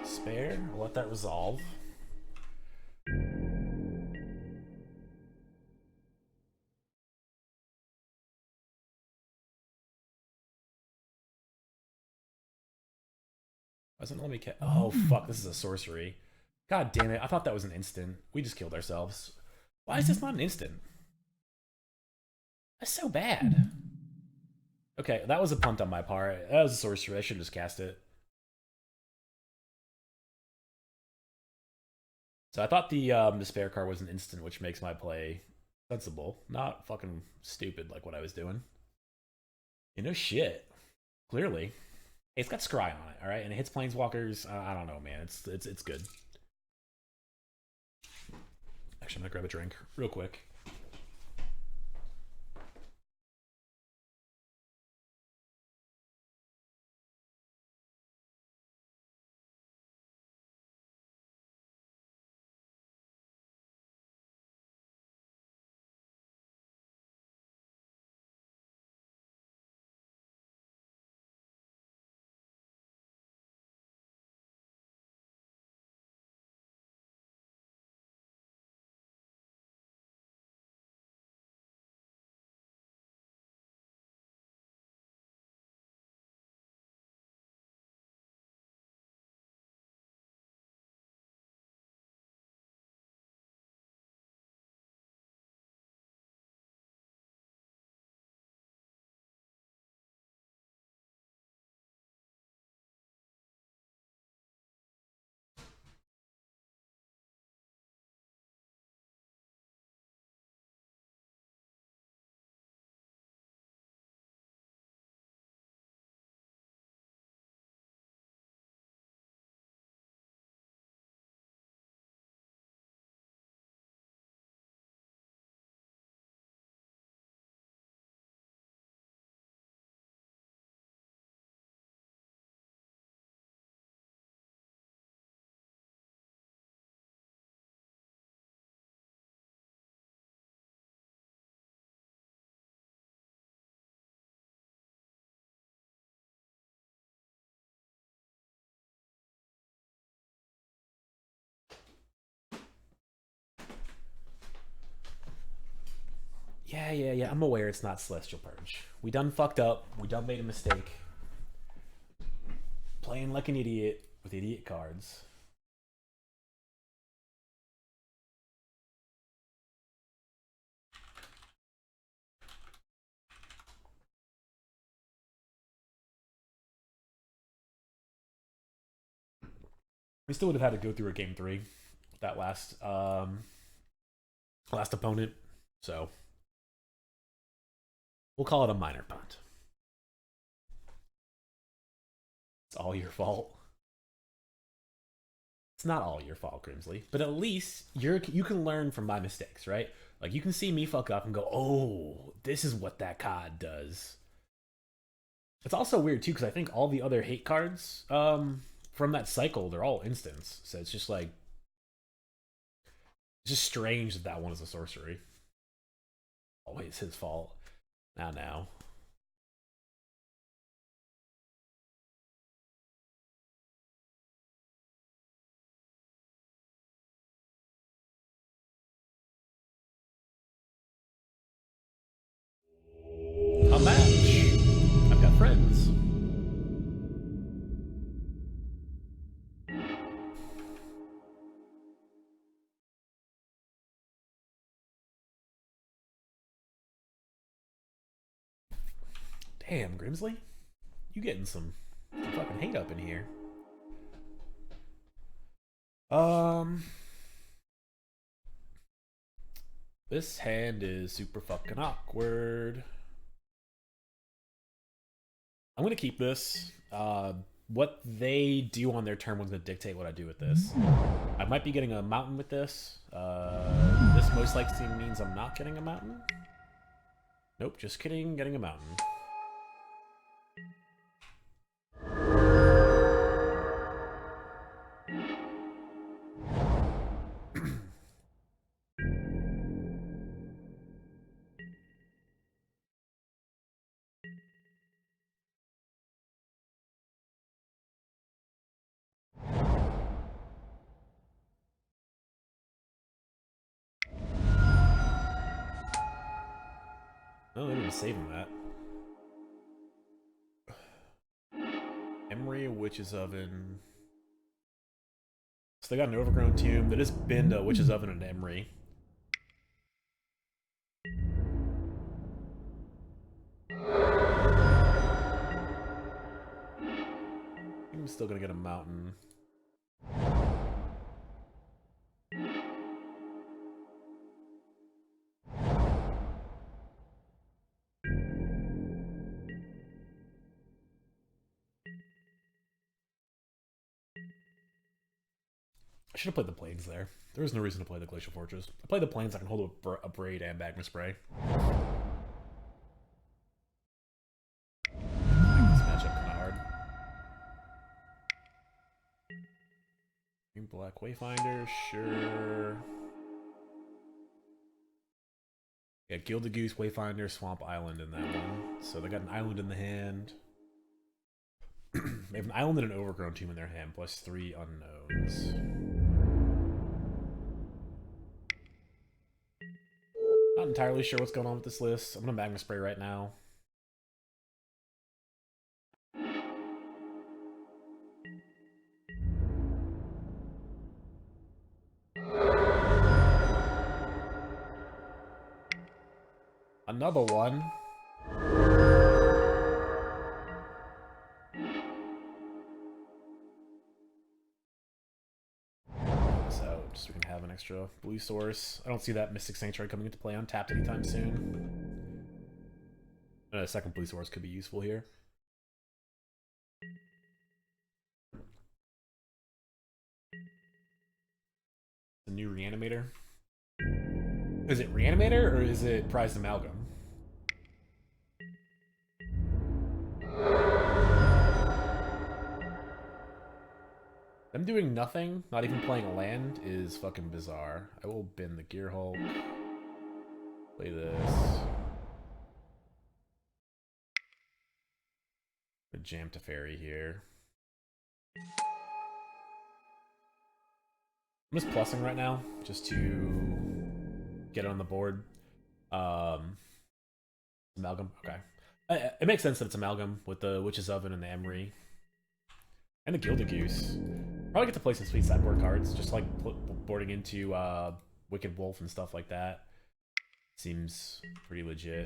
Despair. I'll let that resolve. Wasn't let me catch. Oh fuck! This is a sorcery. God damn it! I thought that was an instant. We just killed ourselves. Why is this not an instant? That's so bad. Okay, that was a punt on my part. That was a sorcery. I should have just cast it. So I thought the despair card was an instant, which makes my play sensible, not fucking stupid like what I was doing. You know, shit. Clearly, hey, it's got Scry on it, all right, and it hits planeswalkers. I don't know, man. It's good. Actually, I'm gonna grab a drink real quick. Yeah. I'm aware it's not Celestial Purge. We done fucked up. We done made a mistake. Playing like an idiot with idiot cards. We still would have had to go through a game 3 with that last last opponent. So we'll call it a minor punt. It's all your fault. It's not all your fault, Grimsley, but at least you can learn from my mistakes, right? Like, you can see me fuck up and go, oh, this is what that card does. It's also weird too, because I think all the other hate cards from that cycle, they're all instants. So it's just like, it's just strange that that one is a sorcery. Always his fault. Now. A match. I've got friends. Damn, Grimsley. You getting some fucking hate up in here. This hand is super fucking awkward. I'm gonna keep this. What they do on their turn was gonna dictate what I do with this. I might be getting a mountain with this. This most likely means I'm not getting a mountain. Nope, just kidding, getting a mountain. Oh, they didn't save him that. Emery, Witch's Oven. So they got an Overgrown Tomb. They just binned a Witch's Oven and Emery. I'm still gonna get a mountain. I should have played the Plains there. There was no reason to play the Glacial Fortress. I play the Plains, I can hold a Braid and Magma Spray. I think this matchup kind of hard. Green Black Wayfinder, sure. Yeah, Gilded Goose, Wayfinder, Swamp Island in that one. So they got an island in the hand. They have an island and an Overgrown Tomb in their hand, plus 3 unknowns. Not entirely sure what's going on with this list. I'm gonna Magma Spray right now. Another one. So, just so we can have an extra blue source. I don't see that Mystic Sanctuary coming into play untapped anytime soon. A second blue source could be useful here. The new Reanimator. Is it Reanimator or is it Prized Amalgam? Them doing nothing, not even playing a land, is fucking bizarre. I will bin the Gear Hulk. Play this. Jam to Fairy here. I'm just plussing right now, just to get it on the board. Amalgam, okay. It makes sense that it's Amalgam with the Witch's Oven and the Emery. And the Gilded Goose. Probably get to play some sweet sideboard cards, just like boarding into Wicked Wolf and stuff like that. Seems pretty legit.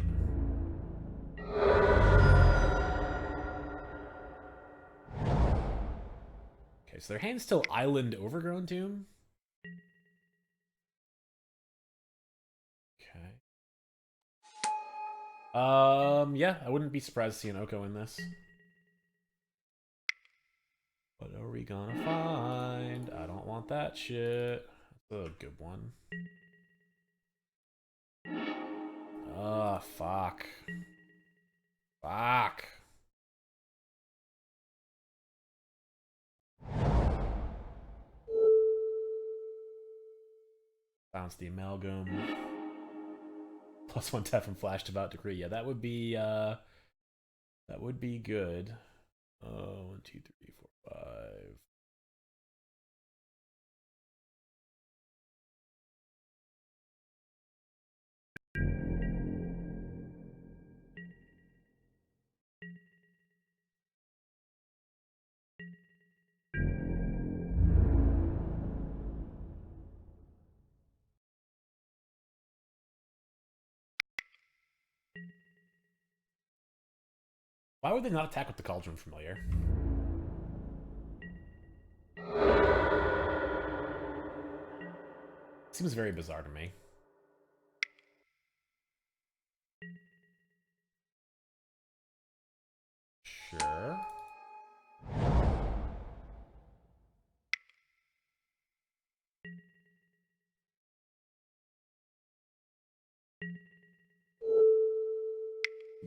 Okay, so their hand's still Island Overgrown Tomb. Yeah, I wouldn't be surprised to see an Oko in this. What are we gonna find? I don't want that shit. That's a good one. Oh, fuck. Fuck. Bounce the amalgam. +1 tap from flash devout decree. Yeah, that would be good. 1, 2, 3, 4, 5. Why would they not attack with the Cauldron Familiar? Seems very bizarre to me. Sure.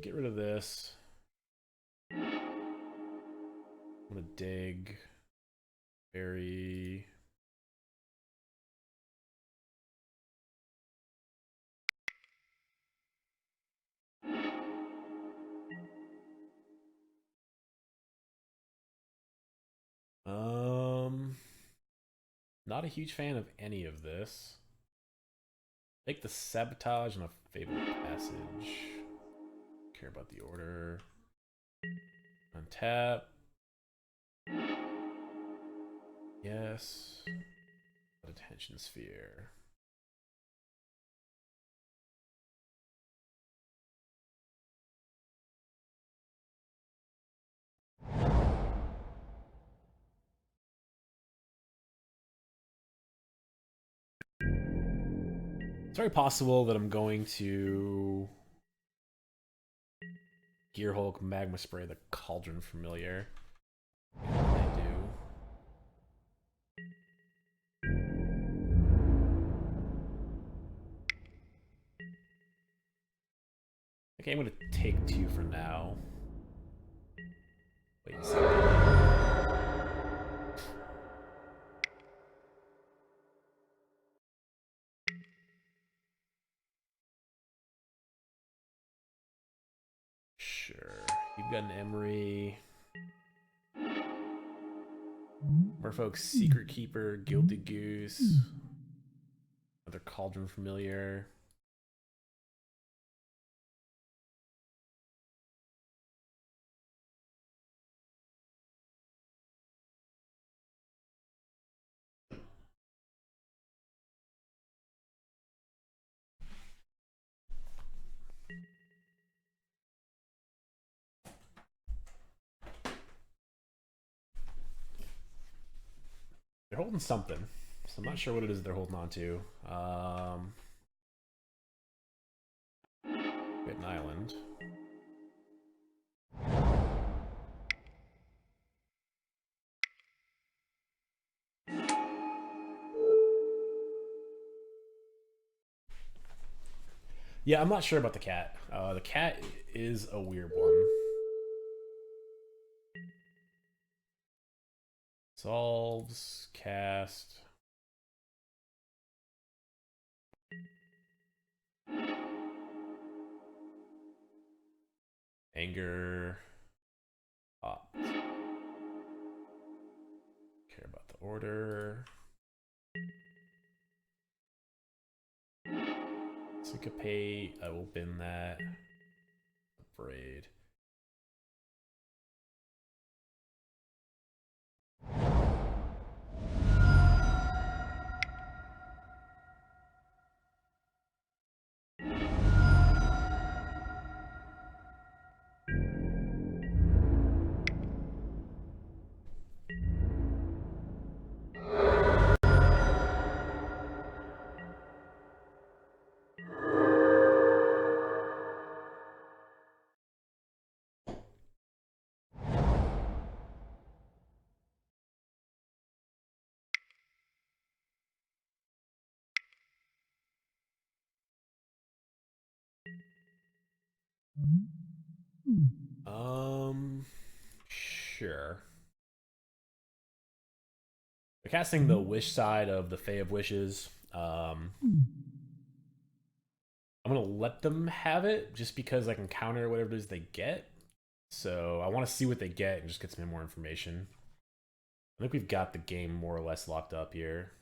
Get rid of this. I'm gonna dig. Bury. Not a huge fan of any of this. Take the Sabotage and a Fabled Passage. Care about the order. Untap. Yes. Attention Sphere. It's very possible that I'm going to Gearhulk Magma Spray the Cauldron Familiar. I do. Okay, I'm gonna take 2 for now. Wait a second. Sure. You've got an Emery. Merfolk's Secret Keeper, Gilded Goose. Another Cauldron Familiar. They're holding something, so I'm not sure what it is they're holding on to. Get an island. Yeah, I'm not sure about the cat. The cat is a weird one. Solves, cast. Anger. Opt. Care about the order. Syncopate. I will bin that. Braid. Sure. They're casting the Wish side of the Fae of Wishes. I'm gonna let them have it just because I can counter whatever it is they get. So I want to see what they get and just get some more information. I think we've got the game more or less locked up here.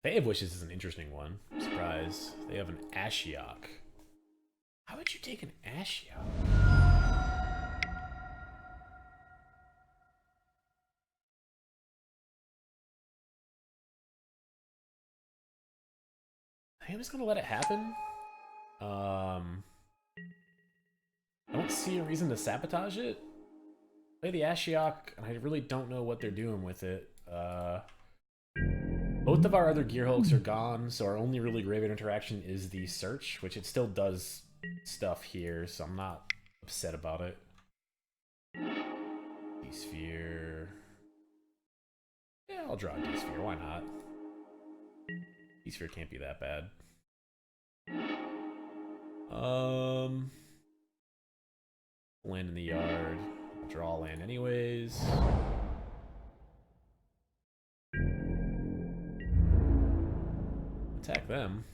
Fae of Wishes is an interesting one. Surprise. They have an Ashiok. How would you take an Ashiok? I think I'm just gonna let it happen. I don't see a reason to sabotage it. Play the Ashiok, and I really don't know what they're doing with it. Both of our other Gearhulks are gone, so our only really graveyard interaction is the search, which it still does stuff here, so I'm not upset about it. D-Sphere. Yeah, I'll draw a D-Sphere, why not? D-Sphere can't be that bad. Land in the yard. Draw land anyways. Attack them.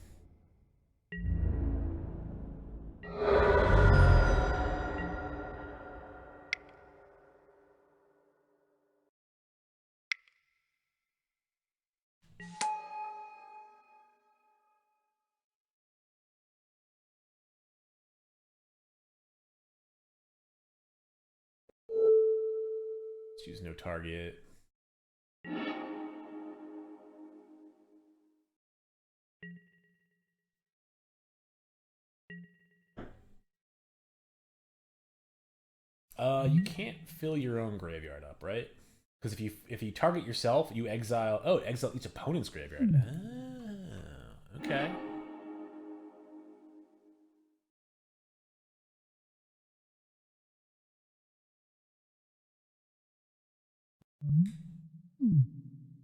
Let's use no target. You can't fill your own graveyard up, right? Because if you target yourself, you exile. Oh, exile each opponent's graveyard. Ah, okay.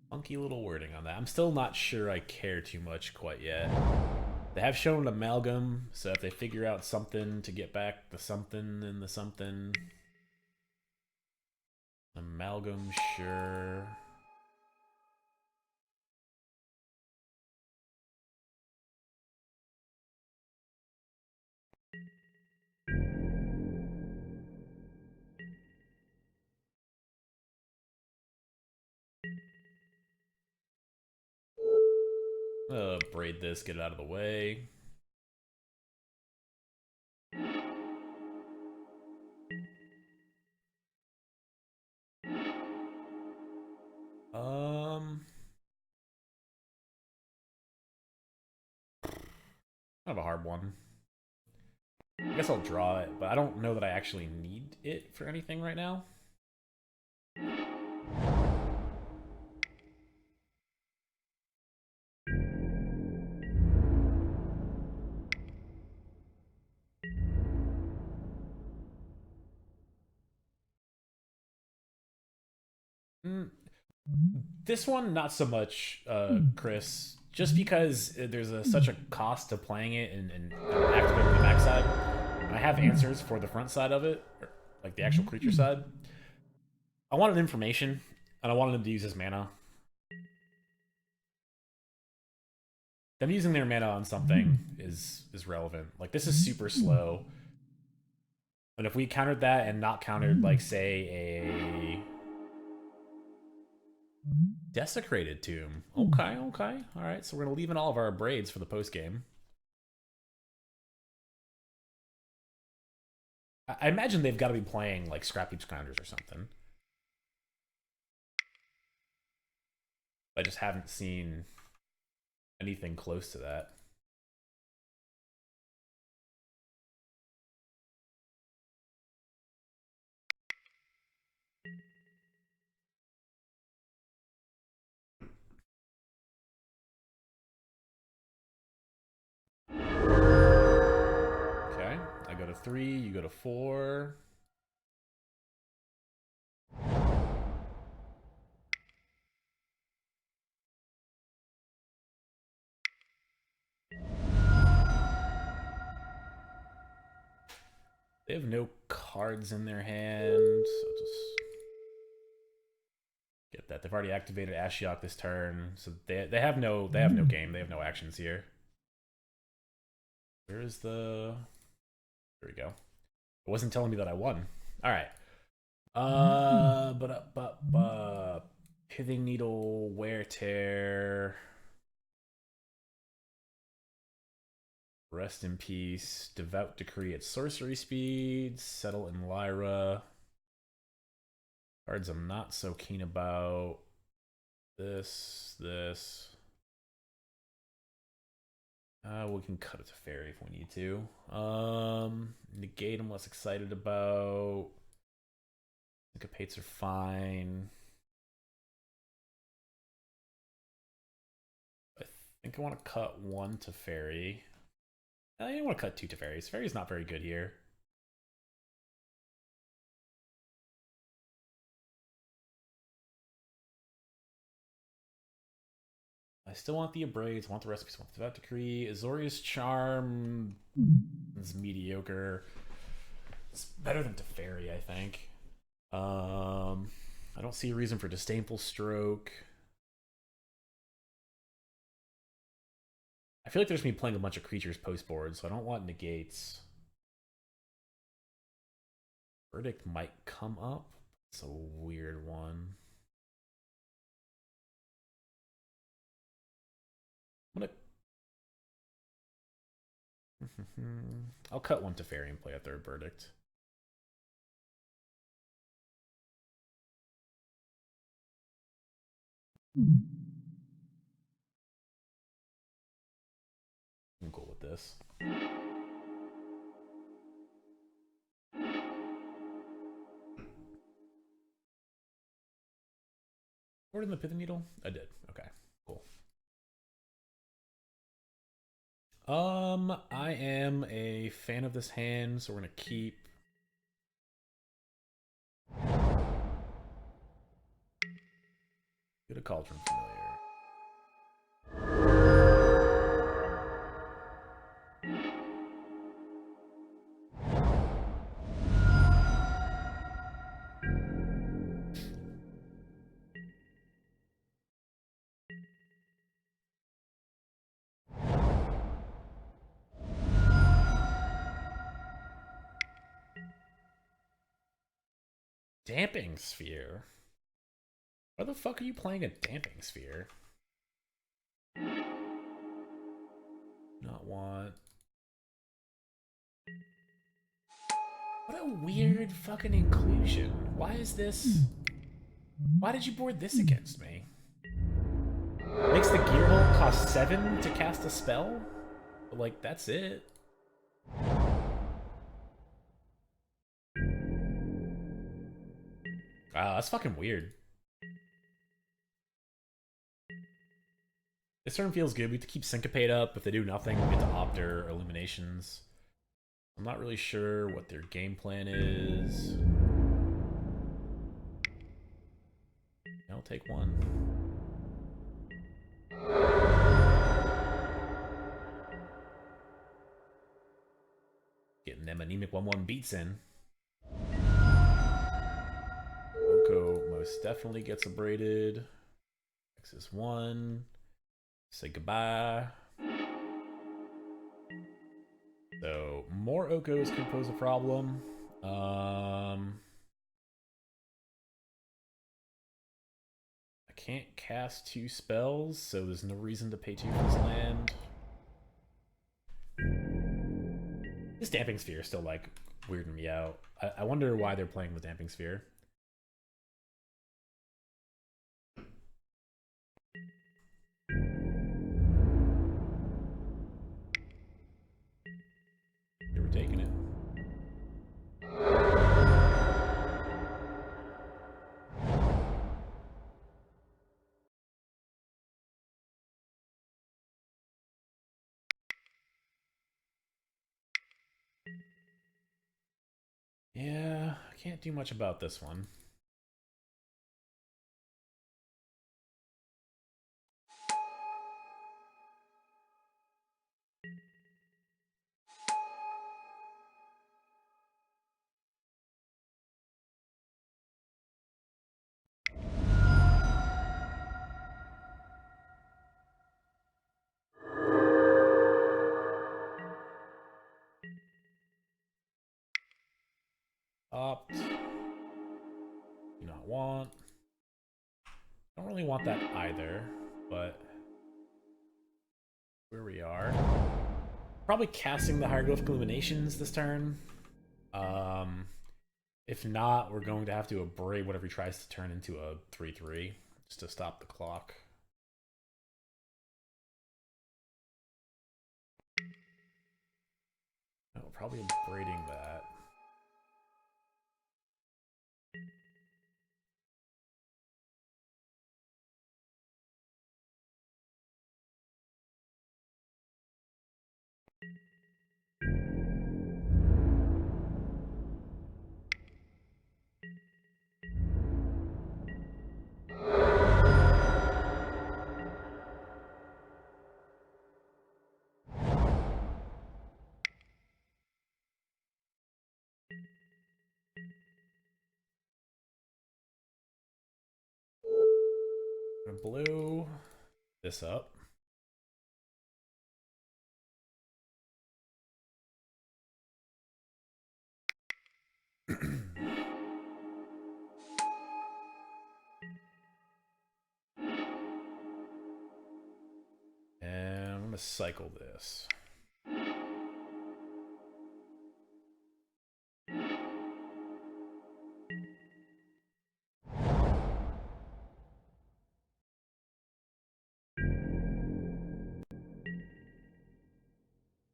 Funky little wording on that. I'm still not sure I care too much quite yet. They have shown an amalgam, so if they figure out something to get back the something and the something. Amalgam, sure. Braid this, get it out of the way. Kind of a hard one. I guess I'll draw it, but I don't know that I actually need it for anything right now. This one, not so much, Chris. Just because there's such a cost to playing it and activating the backside. And I have answers for the front side of it, like the actual creature side. I wanted information, and I wanted them to use his mana. Them using their mana on something is relevant. Like, this is super slow. And if we countered that and not countered, like, say, a Desecrated Tomb. Okay. Alright, so we're going to leave in all of our braids for the post-game. I imagine they've got to be playing, like, Scrap Heap Scroungers or something. I just haven't seen anything close to that. Okay, I go to 3, you go to 4. They have no cards in their hand, so just get that. They've already activated Ashiok this turn, so they have no game. They have no actions here. Where is the? There we go. It wasn't telling me that I won. All right. Pithing Needle, Wear Tear. Rest in Peace, Devout Decree at sorcery speed, Settle in Lyra. Cards I'm not so keen about. This. We can cut it to Fairy if we need to. Negate I'm less excited about. Syncopates are fine. I think I want to cut 1 to Fairy. I don't want to cut 2 to Fairies. Fairy's not very good here. I still want the Abrades, want the recipes, want the Devout Decree. Azorius Charm is mediocre. It's better than Teferi, I think. I don't see a reason for Disdainful Stroke. I feel like there's me playing a bunch of creatures post board, so I don't want negates. Verdict might come up. It's a weird one. I'll cut 1 to Fairy and play a 3rd Verdict. I'm cool with this. Ordered the Pithing Needle? I did. Okay, cool. I am a fan of this hand, so we're gonna keep. Get a Cauldron Familiar. Damping Sphere? Why the fuck are you playing a Damping Sphere? Not want. What a weird fucking inclusion. Why is this? Why did you board this against me? Makes the Gearhole cost 7 to cast a spell? But, like, that's it. Wow, that's fucking weird. This turn feels good. We have to keep Syncopate up. If they do nothing, we get to Opter or Illuminations. I'm not really sure what their game plan is. I'll take 1. Getting them anemic 1/1 beats in. Oko most definitely gets abraded. X is 1. Say goodbye. So more Okos could pose a problem. I can't cast 2 spells, so there's no reason to pay 2 for this land. This Damping Sphere is still like weirding me out. I wonder why they're playing the Damping Sphere. They were taking it. Yeah, I can't do much about this one. dropped. Do not want. Don't really want that either, but where we are. Probably casting the Hieroglyphic Illuminations this turn. If not, we're going to have to abrade whatever he tries to turn into a 3/3 just to stop the clock. No, probably abrading that. I'm gonna blow this up. And I'm gonna cycle this.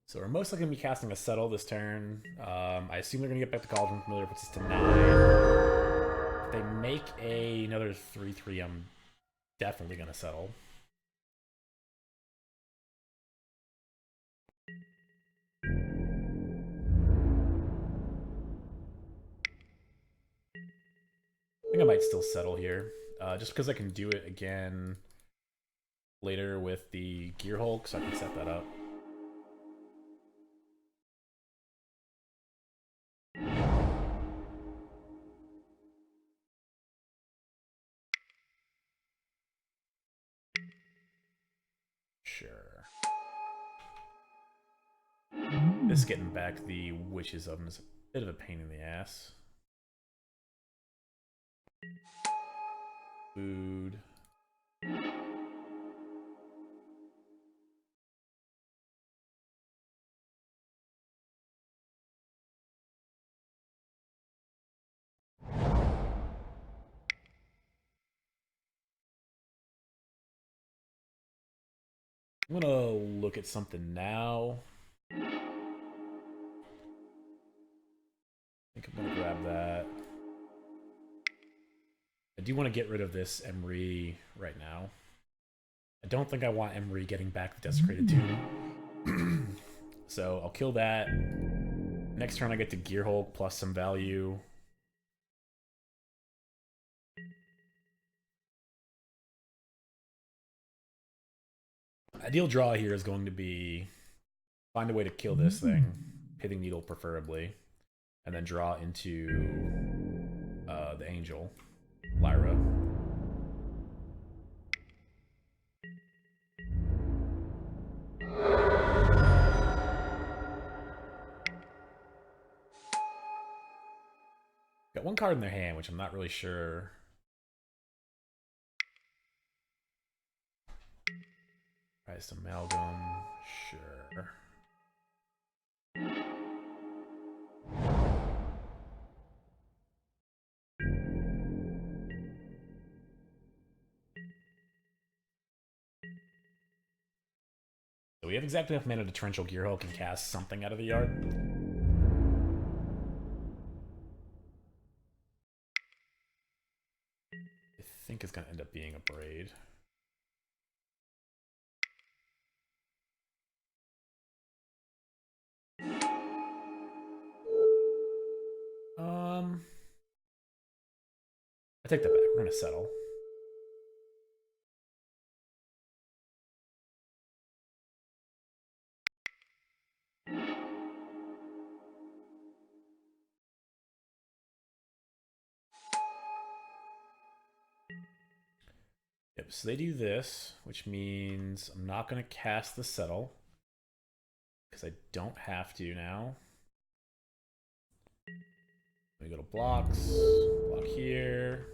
So we're most likely going to be casting a Settle this turn. I assume they're going to get back to Cauldron Familiar, puts us to 9. If they make another 3/3, I'm definitely going to Settle. I think I might still Settle here, just because I can do it again later with the Gear Hulk, so I can set that up. Sure. This getting back the Witch's Oven is a bit of a pain in the ass. Food. I'm gonna look at something now. I think I'm gonna grab that. I do want to get rid of this Emery right now. I don't think I want Emery getting back the Desecrated Tomb. So I'll kill that. Next turn I get to Gear Hulk plus some value. Ideal draw here is going to be find a way to kill this thing, Pithing Needle preferably, and then draw into the Angel, Lyra. Got one card in their hand, which I'm not really sure. Price Amalgam, sure. So we have exactly enough mana to Torrential Gear Hulk and cast something out of the yard. I think it's going to end up being a Braid. I take that back. We're going to Settle. Yep, so they do this, which means I'm not going to cast the Settle, because I don't have to now. We go to blocks. Block here.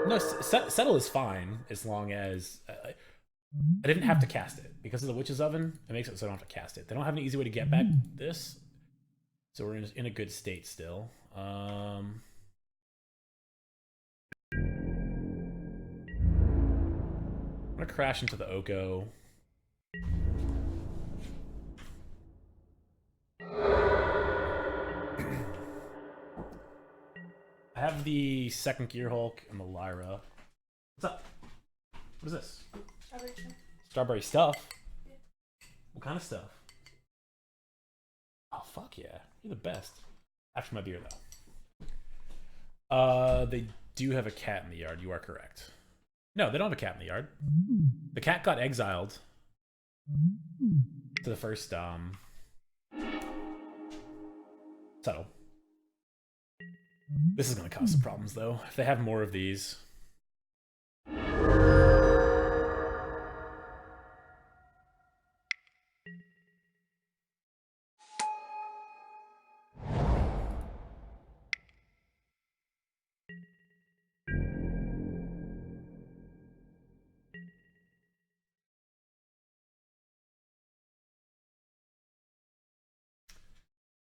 No, settle is fine as long as I didn't have to cast it because of the witch's oven. It makes it so I don't have to cast it. They don't have an easy way to get back this, so we're in a good state still. I'm gonna crash into the Oko. I have the second Gear Hulk and the Lyra. What's up? What is this? Strawberry stuff. Strawberry stuff? Yeah. What kind of stuff? Oh, fuck yeah. You're the best. After my beer, though. They do have a cat in the yard. You are correct. No, they don't have a cat in the yard. The cat got exiled to the first, settle. This is going to cause some problems, though. If they have more of these.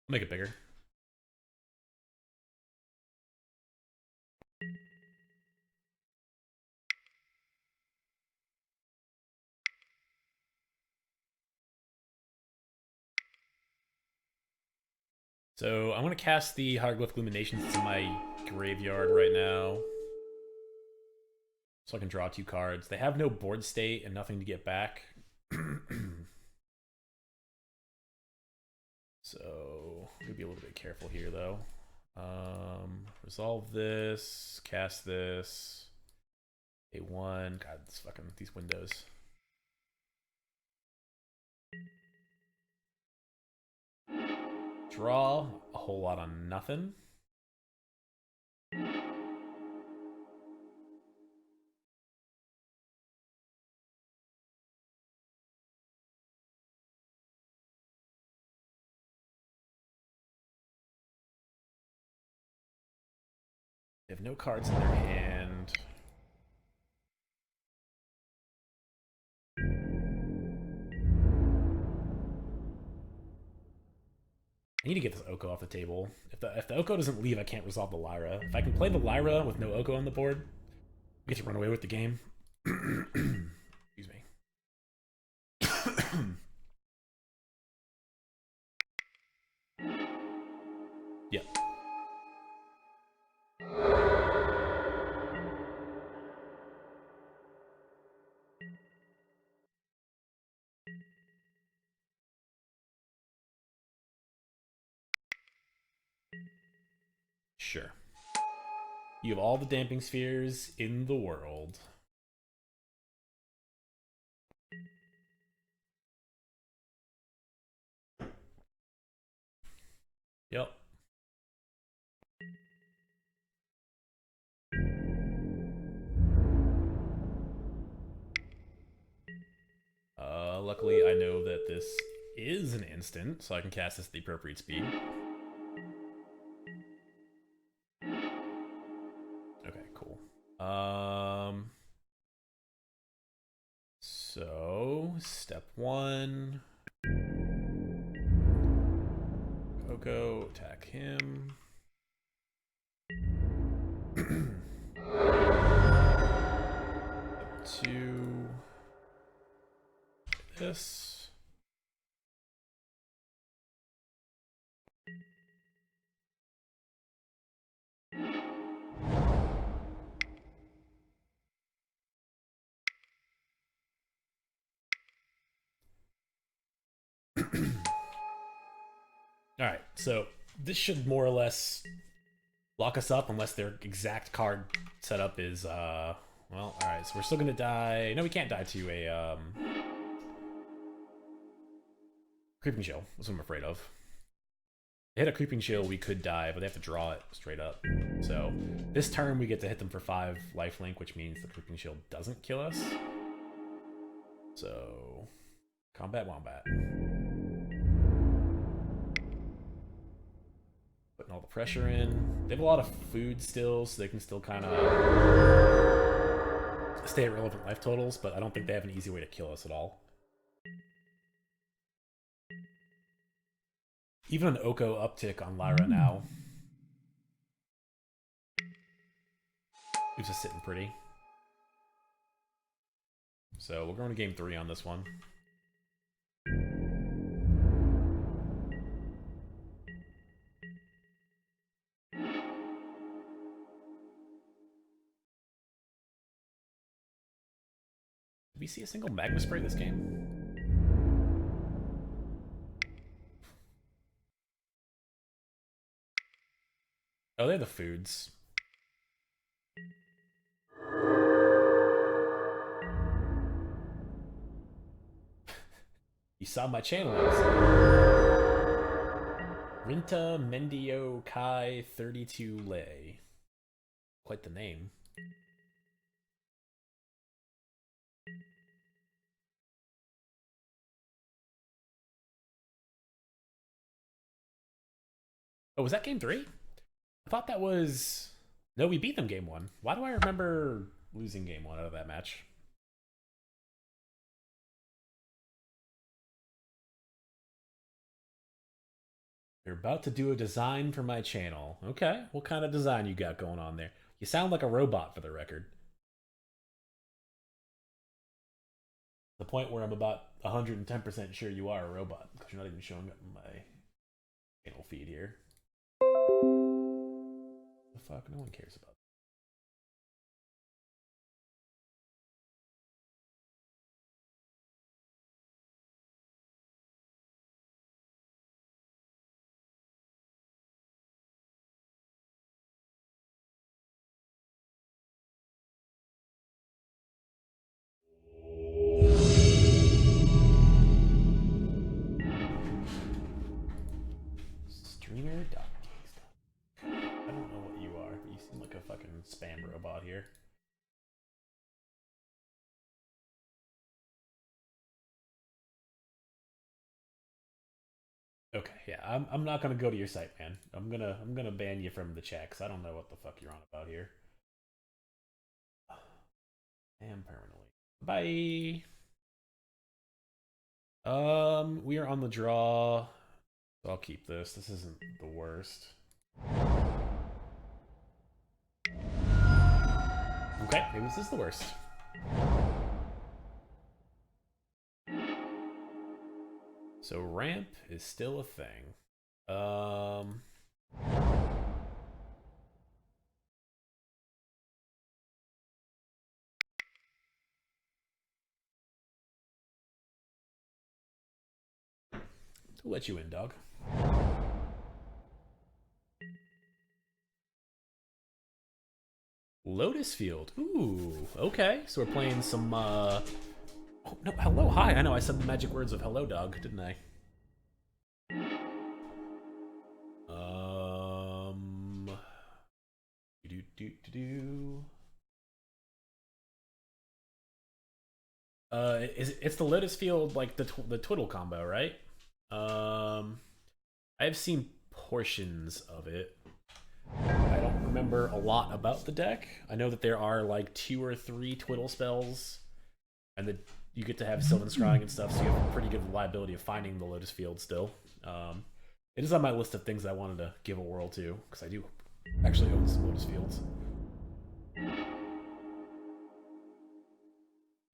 Make it bigger. So I'm going to cast the Hieroglyphic Illuminations that's in my graveyard right now. So I can draw 2 cards. They have no board state and nothing to get back. So we'll be a little bit careful here, though. Resolve this, cast this. A1. God, this fucking these windows. Draw a whole lot on nothing. They have no cards in their hand. I need to get this Oko off the table. If the Oko doesn't leave, I can't resolve the Lyra. If I can play the Lyra with no Oko on the board, I get to run away with the game. Excuse me. Yep. Sure. You have all the damping spheres in the world. Yep. Luckily, I know that this is an instant, so I can cast this at the appropriate speed. Okay, cool. So, step 1. Oko, attack him. Step 2. This. Alright, so this should more or less lock us up unless their exact card setup is, well, alright, so we're still gonna die. No, we can't die to a, Creeping Chill. That's what I'm afraid of. They hit a Creeping Shield, we could die, but they have to draw it straight up. So this turn we get to hit them for 5 lifelink, which means the Creeping Shield doesn't kill us. So Combat Wombat. Putting all the pressure in. They have a lot of food still, so they can still kind of stay at relevant life totals, but I don't think they have an easy way to kill us at all. Even an Oko uptick on Lyra now. He's just sitting pretty. So we're going to game 3 on this one. Did we see a single Magma Spray this game? Oh, they're the foods. You saw my channel. Rinta Mendio Kai 32 Lay. Quite the name. Oh, was that game 3? I thought that was... No, we beat them game 1. Why do I remember losing game 1 out of that match? You're about to do a design for my channel. Okay, what kind of design you got going on there? You sound like a robot, for the record. The point where I'm about 110% sure you are a robot, because you're not even showing up in my channel feed here. The fuck? No one cares about that. Streamer Dog Gangsta. I don't know what you are, but you seem like a fucking spam robot here. Okay, yeah, I'm not gonna go to your site, man. I'm gonna ban you from the chat because I don't know what the fuck you're on about here. And permanently. Bye. We are on the draw. So I'll keep this. This isn't the worst. Okay, maybe this is the worst. So ramp is still a thing. We'll let you in, dog. Lotus Field. Ooh, okay. So we're playing some, oh, no, hello, hi. I know I said the magic words of hello, dog, didn't I? It's the Lotus Field, like the twiddle combo, right? I've seen portions of it. I don't remember a lot about the deck. I know that there are like 2 or 3 twiddle spells, and that you get to have Sylvan Scrying and stuff, so you have a pretty good reliability of finding the Lotus Field still. It is on my list of things I wanted to give a whirl to, because I do actually own some Lotus Fields.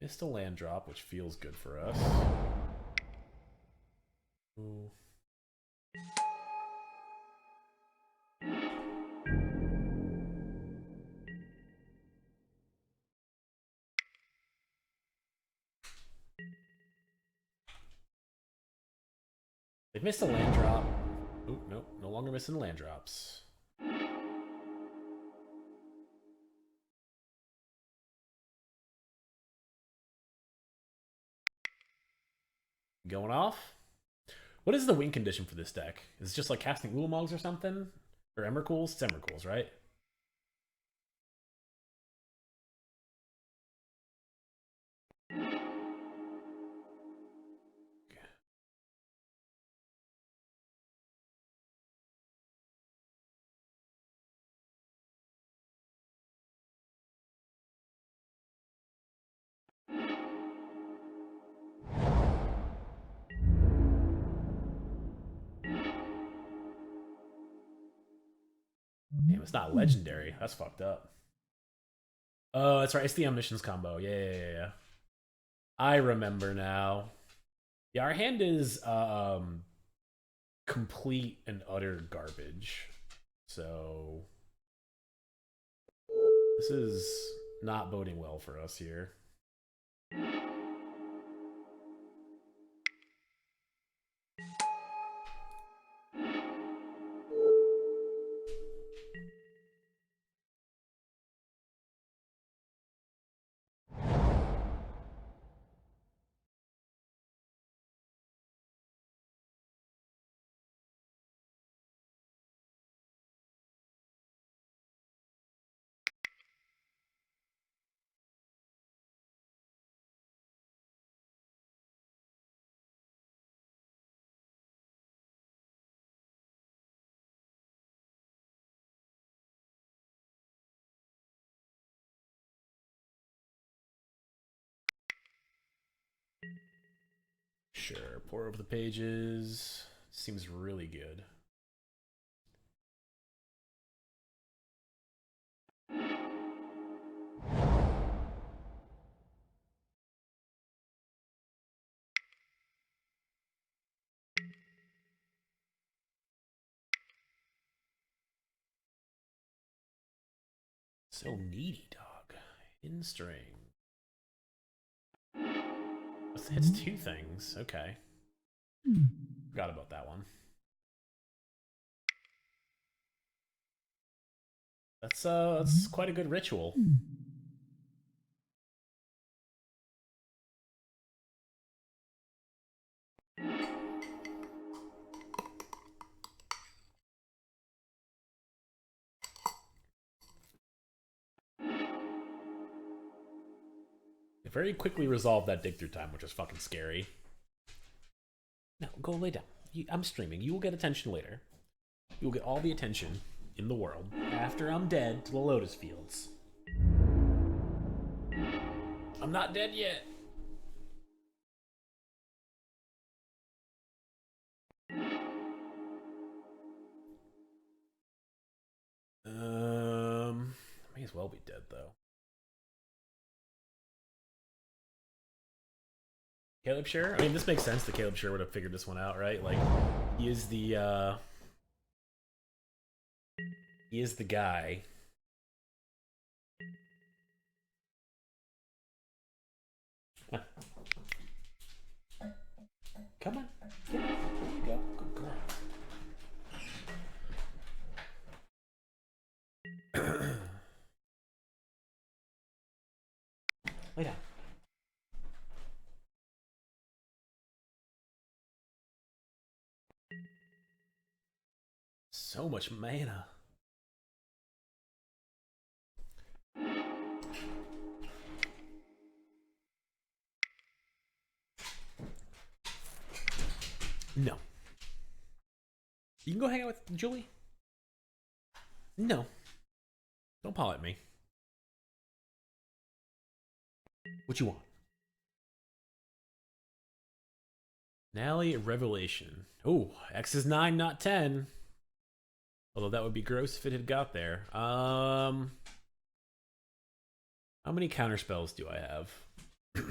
Missed a land drop, which feels good for us. Ooh. They've missed a land drop. Ooh, nope, no longer missing land drops. Going off. What is the win condition for this deck? Is it just like casting Ulamog's or something? Or Emrakul's? It's Emrakul's, right? Damn, it's not legendary. That's fucked up. Oh, that's right. It's the Omniscience combo. Yeah. I remember now. Yeah, our hand is complete and utter garbage. So this is not boding well for us here. Sure, pour over the pages. Seems really good. So needy, dog. In string. Hits two things. Okay. Forgot about that one. That's quite a good ritual. It very quickly resolved that dig through time, which is fucking scary. No, go lay down. I'm streaming. You will get attention later. You will get all the attention in the world after I'm dead to the Lotus Fields. I'm not dead yet. May as well be dead though. Caleb Sure? I mean, this makes sense that Caleb Sure would have figured this one out, right? Like, he is the guy. Come on. There you go. Good girl. Lay down. So much mana. No. You can go hang out with Julie? No. Don't paw at me. What you want? Nally Revelation. Oh, X is 9, not 10. Although that would be gross if it had got there. How many counter spells do I have? I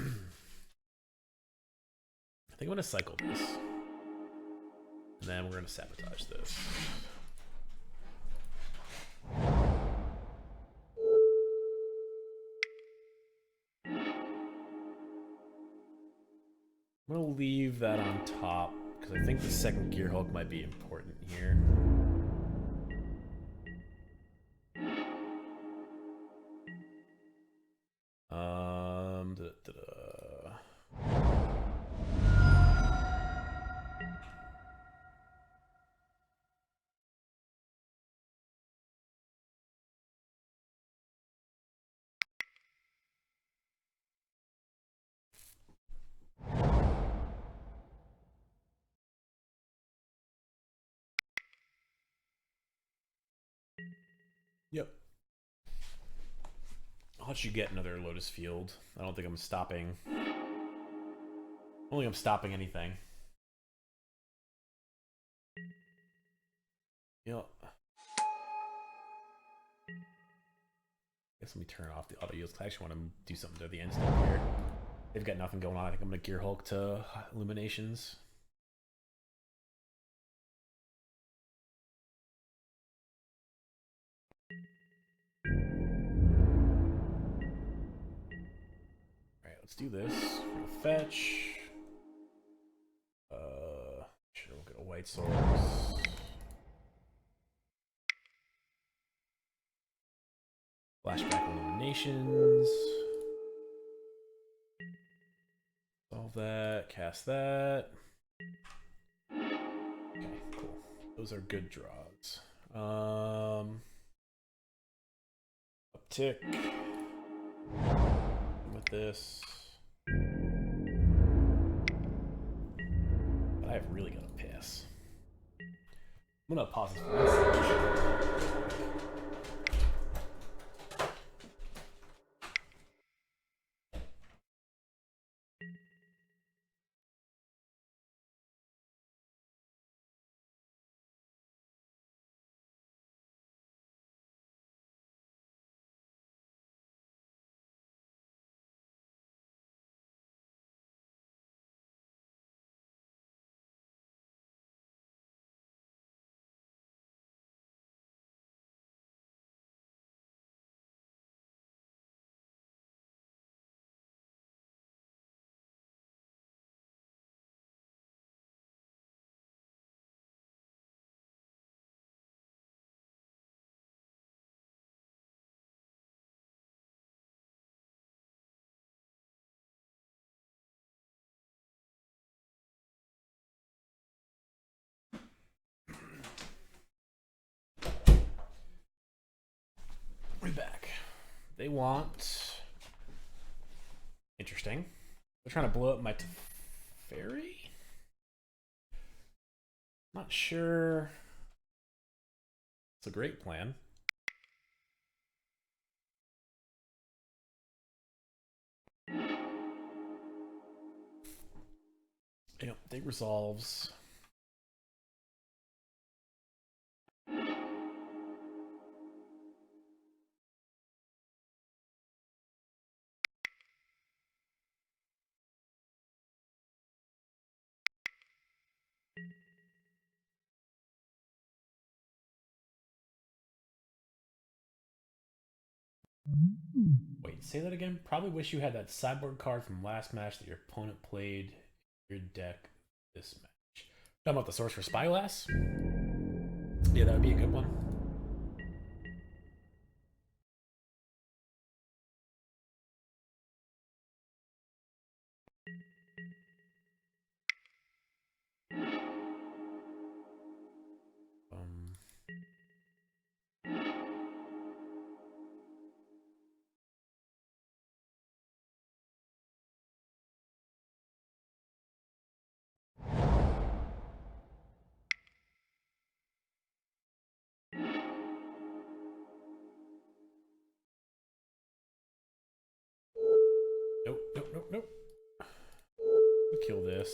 think I'm gonna cycle this. And then we're gonna sabotage this. I'm gonna leave that on top because I think the second Gear Hulk might be important here. Yep. I'll let you get another Lotus Field. I don't think I'm stopping. I don't think I'm stopping anything. Yep. Guess let me turn off the auto yields. I actually want to do something to the end step here. They've got nothing going on. I think I'm going to Gear Hulk to Illuminations. Alright, let's do this. We'll fetch. Sure, we'll get a white source. Flashback Illuminations. Solve that, cast that. Okay, cool. Those are good draws. Uptick. With this. But I have really got to piss. I'm gonna pause this for 1 second. We're back. They want... Interesting. They're trying to blow up my Teferi? Not sure. It's a great plan. Yep, they resolves. Wait, say that again? Probably wish you had that sideboard card from last match that your opponent played in your deck this match. Talking about the source for Spyglass? Yeah, that would be a good one. Nope, nope, nope, nope. We'll kill this.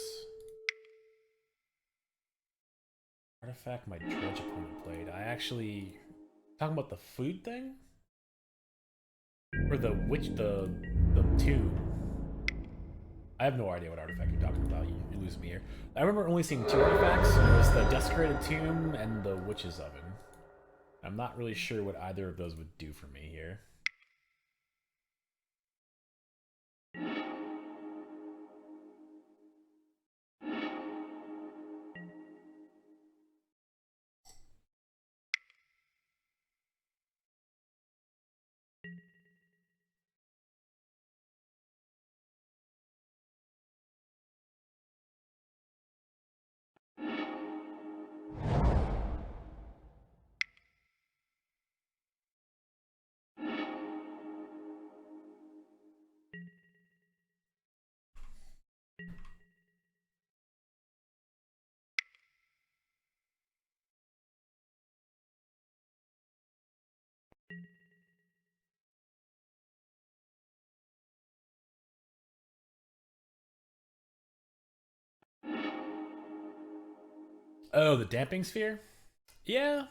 Artifact my dredge opponent played. I actually... Talking about the food thing? Or the tomb? I have no idea what artifact you're talking about. You lose me here. I remember only seeing 2 artifacts. It was the Desecrated Tomb and the Witch's Oven. I'm not really sure what either of those would do for me here. Oh, the Damping Sphere? Yeah.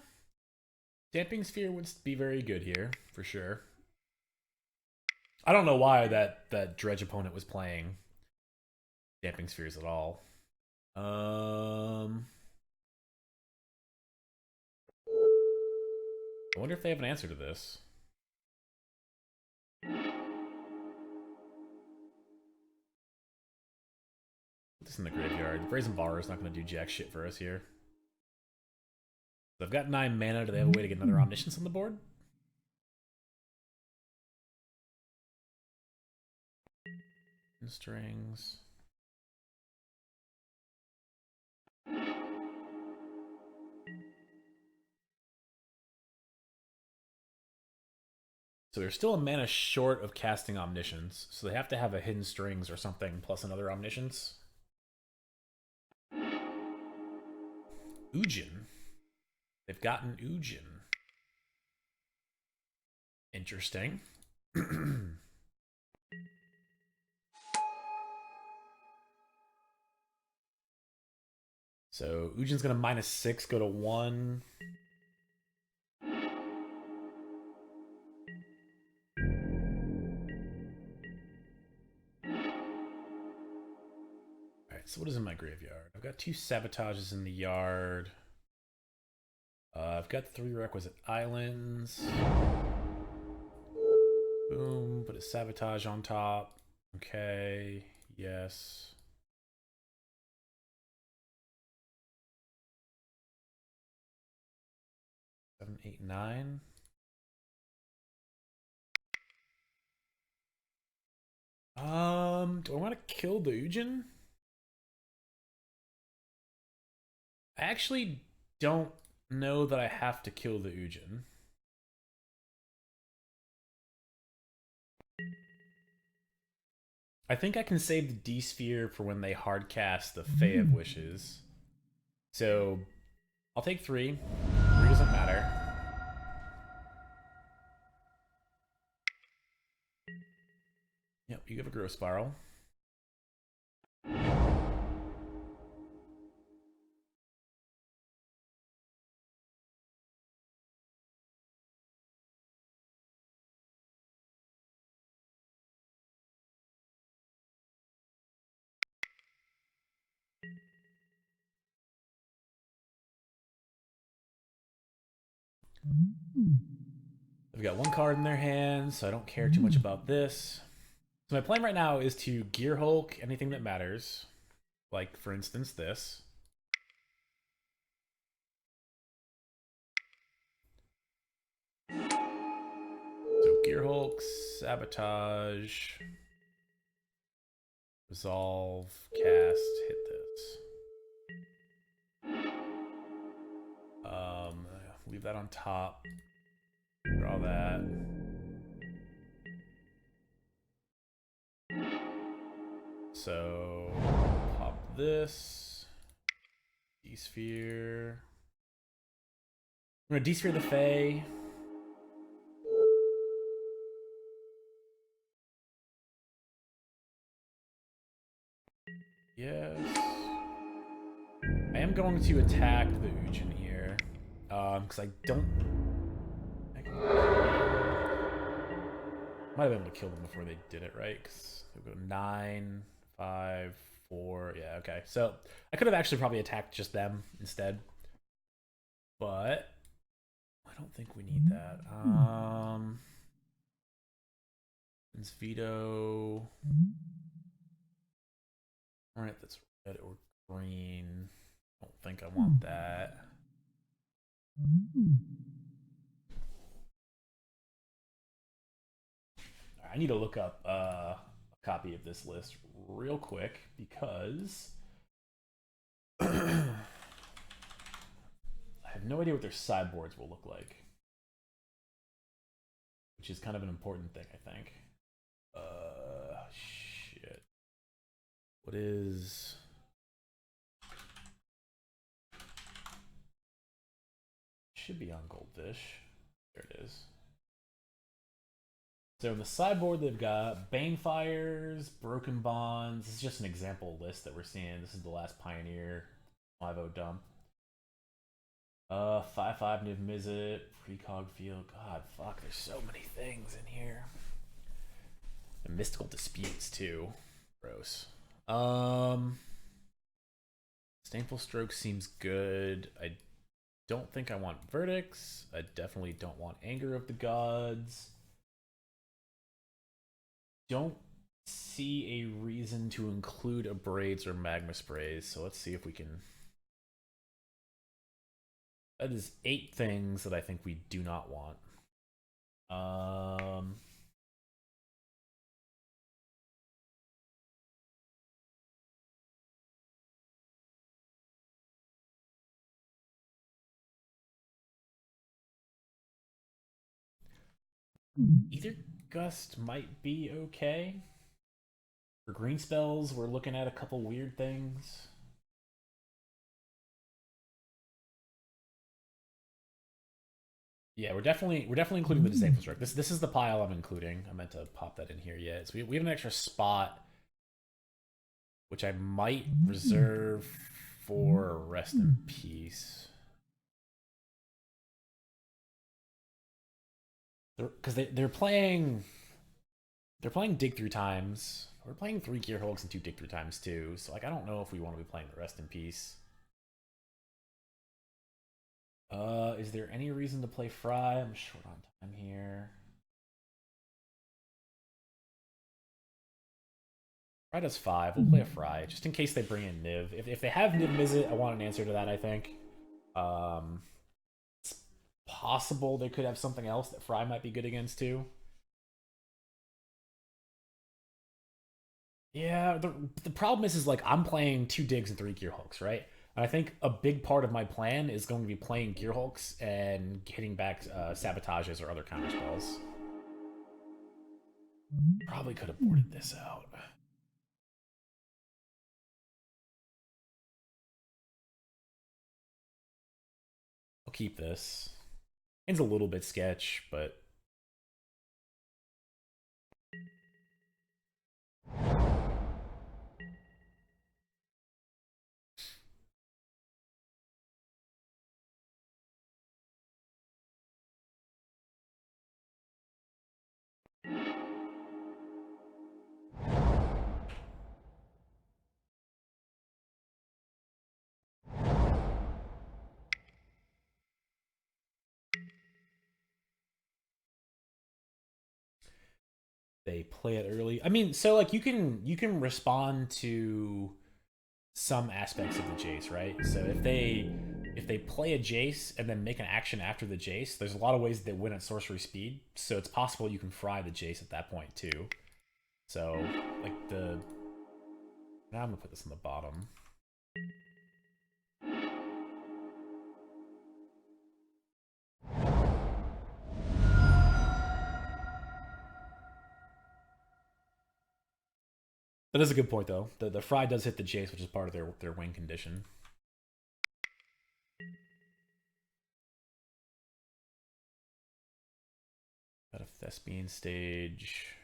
Damping Sphere would be very good here, for sure. I don't know why that Dredge opponent was playing Damping Spheres at all. I wonder if they have an answer to this. Put this in the graveyard. The Brazen Bar is not going to do jack shit for us here. So I've got 9 mana. Do they have a way to get another Omniscience on the board? Strings. So they're still a mana short of casting Omniscience, so they have to have a Hidden Strings or something plus another Omniscience. Ujin. They've gotten Ujin. Interesting. So Ujin's gonna -6, go to 1. Alright, so what is in my graveyard? I've got 2 Sabotages in the yard. I've got 3 requisite islands. Boom, put a Sabotage on top. Okay, yes. 7, 8, 9. Do I want to kill the Ujin? I actually don't know that I have to kill the Ujin. I think I can save the D-Sphere for when they hardcast the Fae of Wishes. So, I'll take 3. 3 doesn't matter. Yep, you have a Growth Spiral. They've got 1 card in their hands, so I don't care too much about this. So my plan right now is to Gear Hulk anything that matters. Like, for instance, this. So Gear Hulk, Sabotage, Resolve, Cast, hit this. Leave that on top. Draw that. So pop this. D-Sphere. I'm gonna D-Sphere the Fae. Yes. I am going to attack the Ujin here. Because I don't... Might have been able to kill them before they did it, right? Because they go 9, 5, 4... Yeah, okay. So, I could have actually probably attacked just them instead. But... I don't think we need that. It's Veto... Alright, that's red or green. I don't think I want that. I need to look up a copy of this list real quick because I have no idea what their sideboards will look like, which is kind of an important thing, I think. Shit. What is... Should be on Goldfish. There it is. So in the sideboard, they've got Banefires, Broken Bonds. This is just an example list that we're seeing. This is the last Pioneer 5-0 dump. 5/5 Niv Mizzet, precog field. God, fuck, there's so many things in here. And mystical disputes too. Gross. Stainful Stroke seems good. I don't think I want verdicts. I definitely don't want Anger of the Gods. Don't see a reason to include Abrades or Magma Sprays, so let's see if we can. That is 8 things that I think we do not want. Either Gust might be okay. For green spells, we're looking at a couple weird things. Yeah, we're definitely including the Disciple Stroke. This is the pile I'm including. I meant to pop that in here yet. So we have an extra spot, which I might reserve for Rest in Peace. Because they're playing Dig Through Times. We're playing 3 Gear Hulks and 2 Dig Through Times too. So like I don't know if we want to be playing the Rest in Peace. Is there any reason to play Fry? I'm short on time here. Fry does 5. We'll play a Fry, just in case they bring in Niv. If they have Niv Mizzet, I want an answer to that, I think. It's possible they could have something else that Fry might be good against, too. Yeah, the problem is like, I'm playing 2 Digs and 3 Gear Hulks, right? And I think a big part of my plan is going to be playing Gear Hulks and hitting back Sabotages or other counter spells. Probably could have boarded this out. I'll keep this. It's a little bit sketch, but they play it early. I mean, so like you can respond to some aspects of the Jace, right? So if they play a Jace and then make an action after the Jace, there's a lot of ways that win at sorcery speed. So it's possible you can fry the Jace at that point too. So like now I'm gonna put this in the bottom. That is a good point though. The fry does hit the Jace, which is part of their win condition. Got a Thespian stage.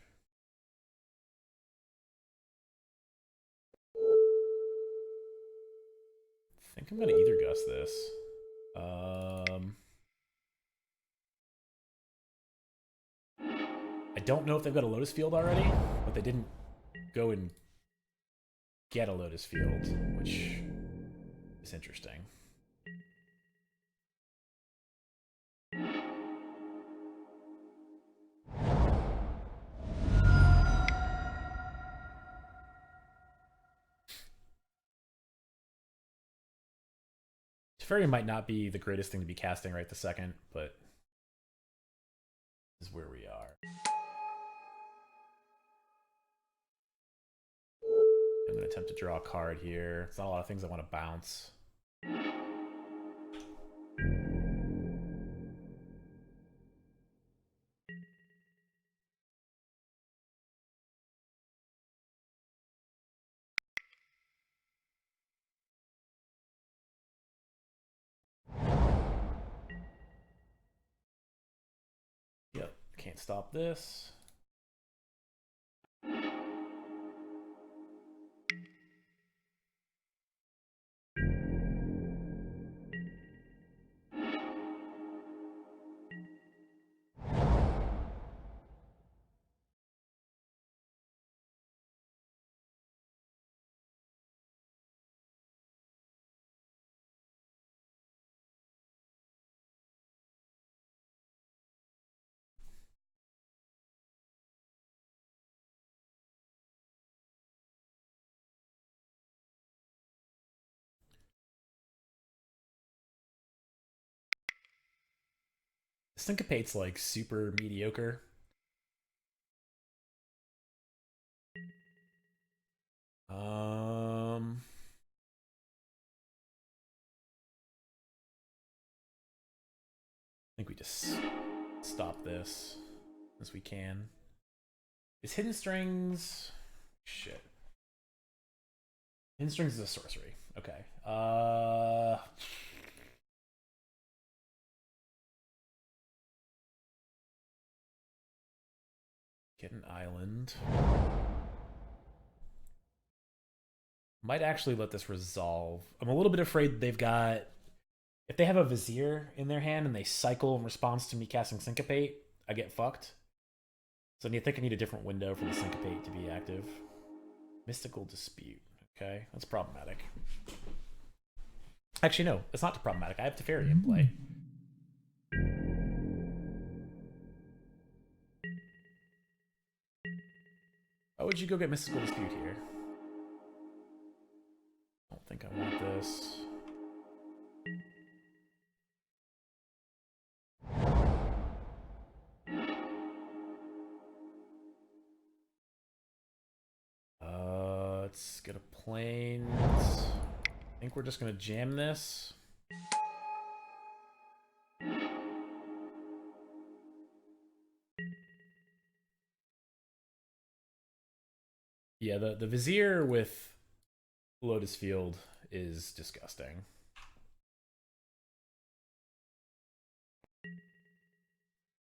I think I'm gonna either gust this. I don't know if they've got a Lotus Field already, but they didn't go and get a Lotus Field, which is interesting. Teferi might not be the greatest thing to be casting right this second, but this is where we are. I'm going to attempt to draw a card here. It's not a lot of things I want to bounce. Yep, can't stop this. Syncopate's like super mediocre. I think we just stop this as we can. Is Hidden Strings... Shit. Hidden Strings is a sorcery. Okay. Get an island. Might actually let this resolve. I'm a little bit afraid they've got... If they have a Vizier in their hand and they cycle in response to me casting Syncopate, I get fucked. So I think I need a different window for the Syncopate to be active. Mystical Dispute. Okay, that's problematic. Actually, no, it's not problematic. I have Teferi in play. Why would you go get Mystical Dispute here? I don't think I want this. Let's get a Plains. I think we're just gonna jam this. Yeah, the Vizier with Lotus Field is disgusting.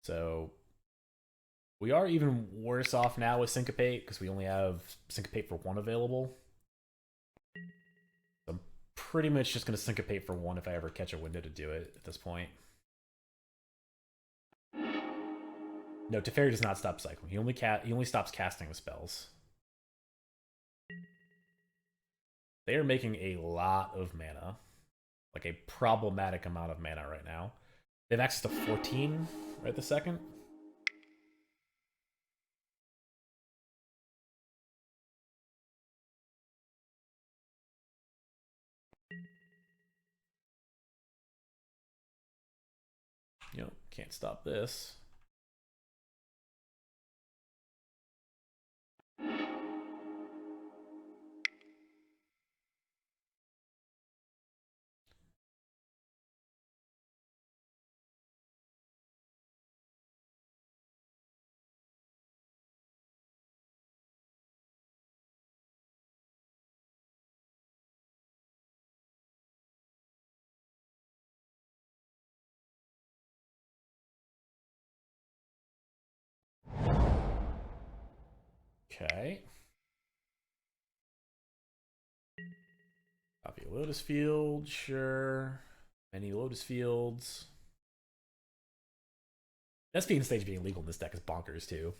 So we are even worse off now with Syncopate because we only have Syncopate for 1 available. So I'm pretty much just going to Syncopate for 1 if I ever catch a window to do it at this point. No, Teferi does not stop cycling. He only stops casting with spells. They are making a lot of mana. Like a problematic amount of mana right now. They have access to 14 right this second. You know, can't stop this. Okay. Copy a Lotus Field, sure. Many Lotus Fields. SP and stage being legal in this deck is bonkers too.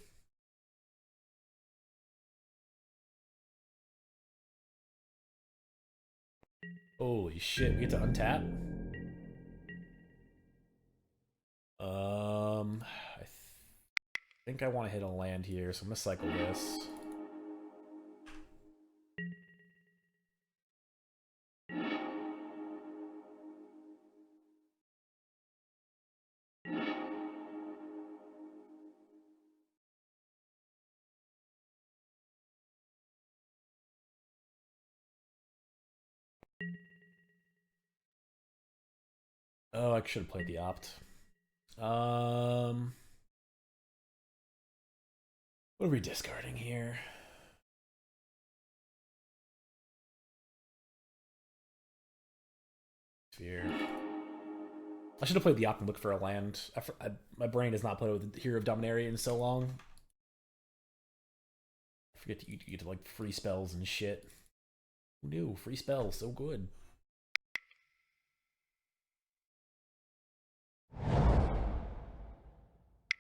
Holy shit, we get to untap? I think I want to hit a land here, so I'm gonna cycle this. Oh, I should have played the opt. What are we discarding here? Sphere. I should have played the opt and looked for a land. My brain has not played with the Hero of Dominaria in so long. I forget you get to like free spells and shit. Who knew? Free spells, so good.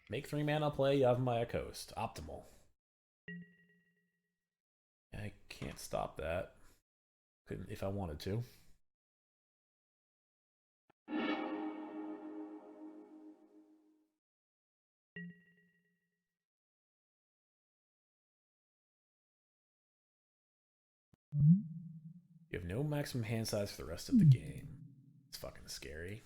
Make 3 mana play Yavimaya Coast. Optimal. I can't stop that. Couldn't if I wanted to. You have no maximum hand size for the rest of the game. It's fucking scary.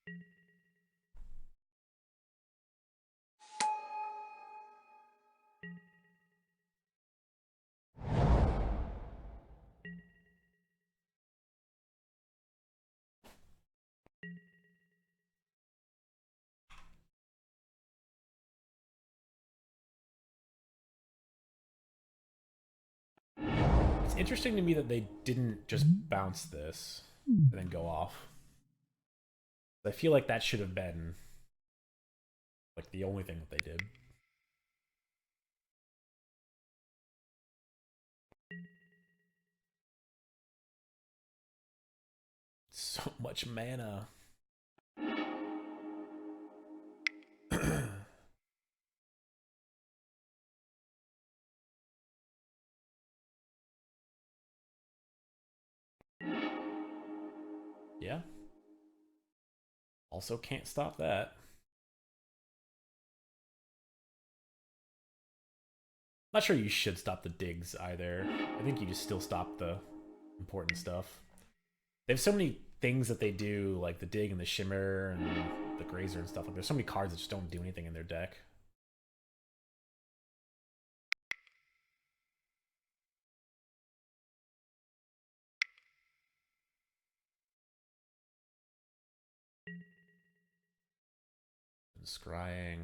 It's interesting to me that they didn't just bounce this and then go off. I feel like that should have been like the only thing that they did. So much mana. Yeah. Also can't stop that. Not sure you should stop the digs either. I think you just still stop the important stuff. They have so many things that they do, like the dig and the shimmer and the grazer and stuff. Like there's so many cards that just don't do anything in their deck. Scrying.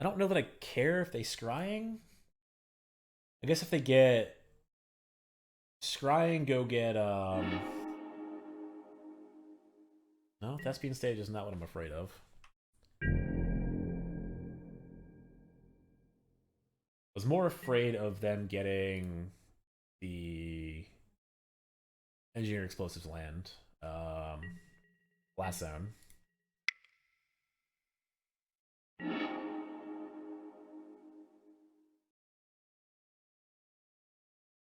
I don't know that I care if they scrying. I guess if they get scrying, go get no, Thespian Stage is not what I'm afraid of. I was more afraid of them getting the Engineered Explosives land. Blast Zone.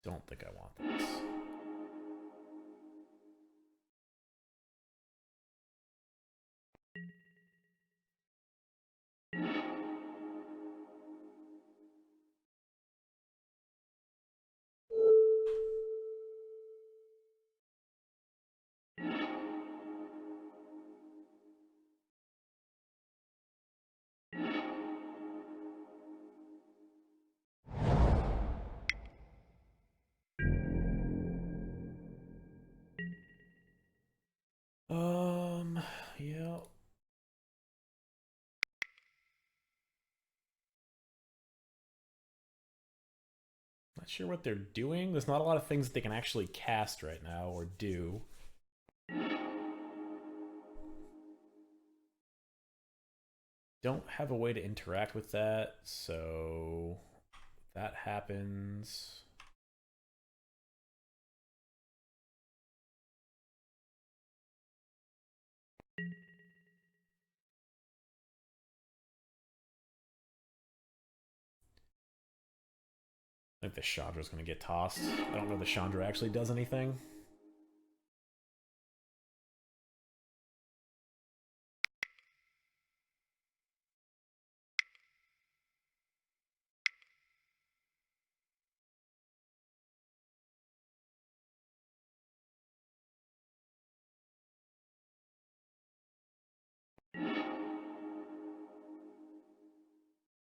Don't think I want this. Yeah. Not sure what they're doing. There's not a lot of things that they can actually cast right now or do. Don't have a way to interact with that, so that happens. I think the Chandra's going to get tossed. I don't know if the Chandra actually does anything.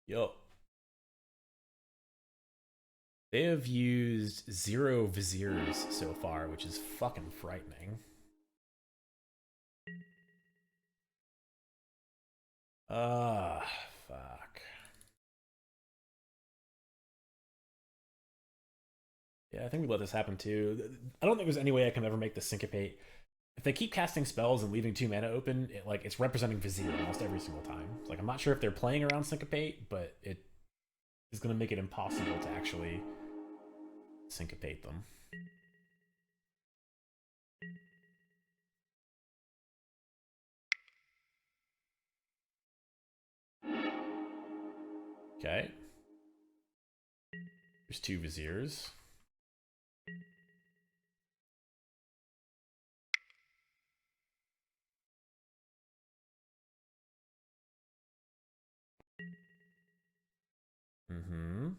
Yo. They have used 0 Viziers so far, which is fucking frightening. Fuck. Yeah, I think we let this happen too. I don't think there's any way I can ever make the Syncopate. If they keep casting spells and leaving 2 mana open, it's representing Vizier almost every single time. Like, I'm not sure if they're playing around Syncopate, but it is going to make it impossible to actually syncopate them. Okay. There's 2 Viziers. Mm-hmm.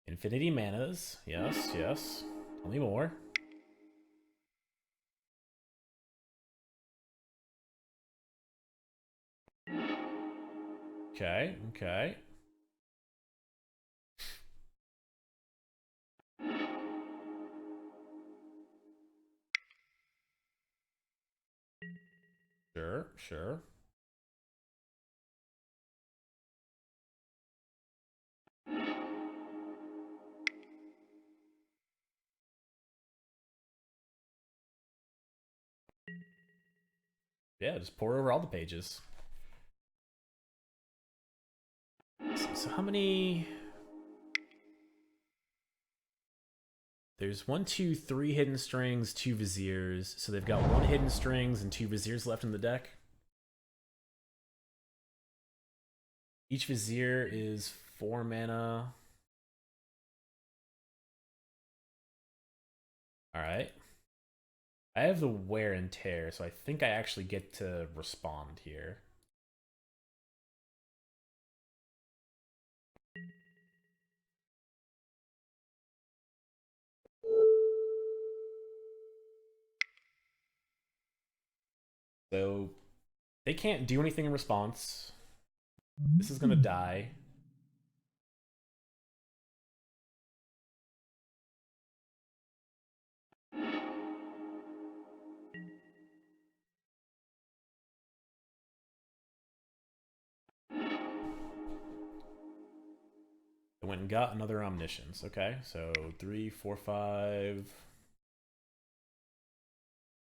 Infinity manas. Yes, yes. Tell me more. Okay, okay. Sure, sure. Yeah, just pour over all the pages. So how many... There's 1, 2, 3 hidden strings, 2 viziers. So they've got 1 hidden strings and 2 viziers left in the deck. Each vizier is 4 mana. Alright. I have the wear and tear, so I think I actually get to respond here. So they can't do anything in response. This is gonna die. I went and got another Omniscience. Okay, so 3, 4, 5.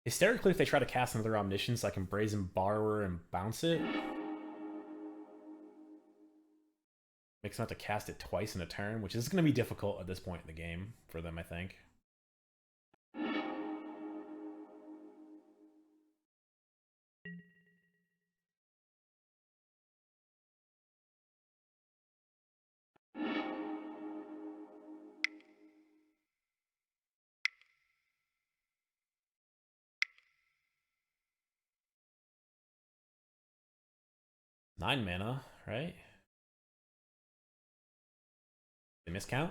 Hysterically, if they try to cast another Omniscience, I can Brazen Borrower and bounce it. Makes them have to cast it twice in a turn, which is going to be difficult at this point in the game for them, I think. Nine mana, right? They miscount?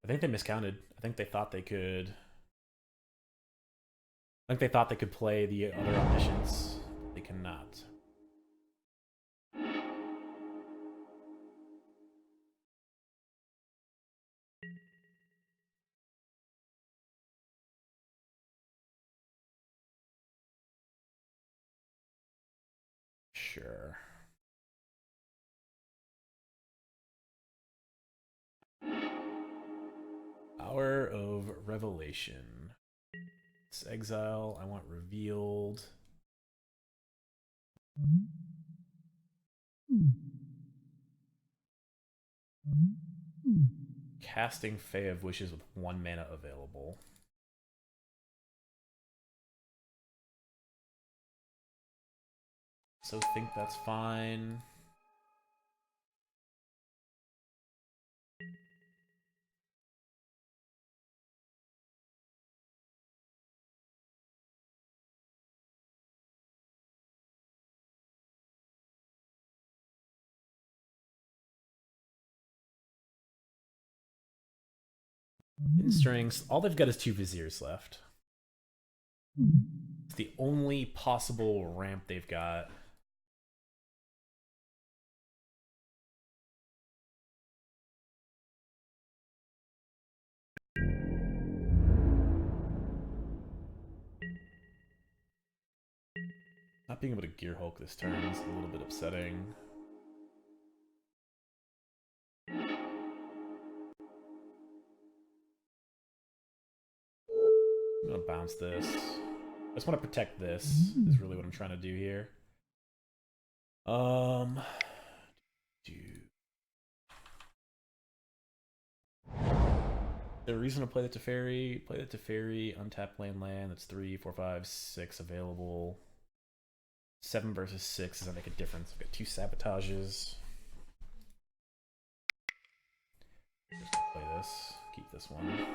I think they miscounted. I think they thought they could... I think they thought they could play the other Omniscience. They cannot. Sure. Hour of Revelation. It's exile. I want revealed. Casting Fae of Wishes with 1 mana available. So think that's fine. In strings, all they've got is 2 viziers left. It's the only possible ramp they've got. Not being able to Gear Hulk this turn is a little bit upsetting. I'm gonna bounce this. I just want to protect this, is really what I'm trying to do here. The reason to play the Teferi, untap land, that's 3, 4, 5, 6 available. 7 versus 6 doesn't make a difference. I've got 2 sabotages. Just play this, keep this one.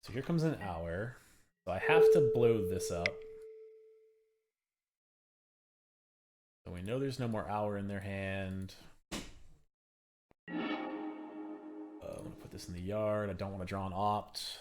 So here comes an hour. So I have to blow this up. So we know there's no more hour in their hand. I'm gonna put this in the yard. I don't want to draw an opt.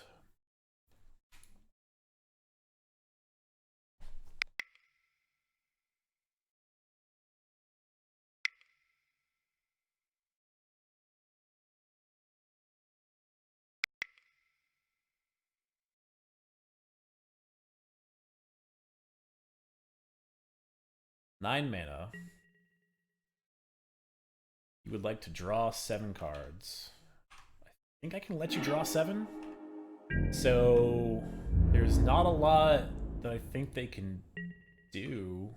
Nine mana. You would like to draw 7 cards. I think I can let you draw 7. So there's not a lot that I think they can do.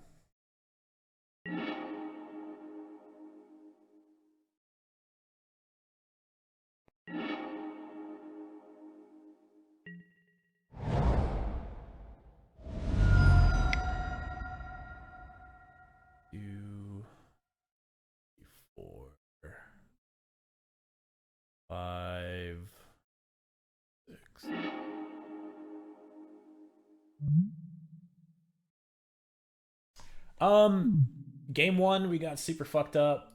Two, 4, 5, 6. Game 1 we got super fucked up.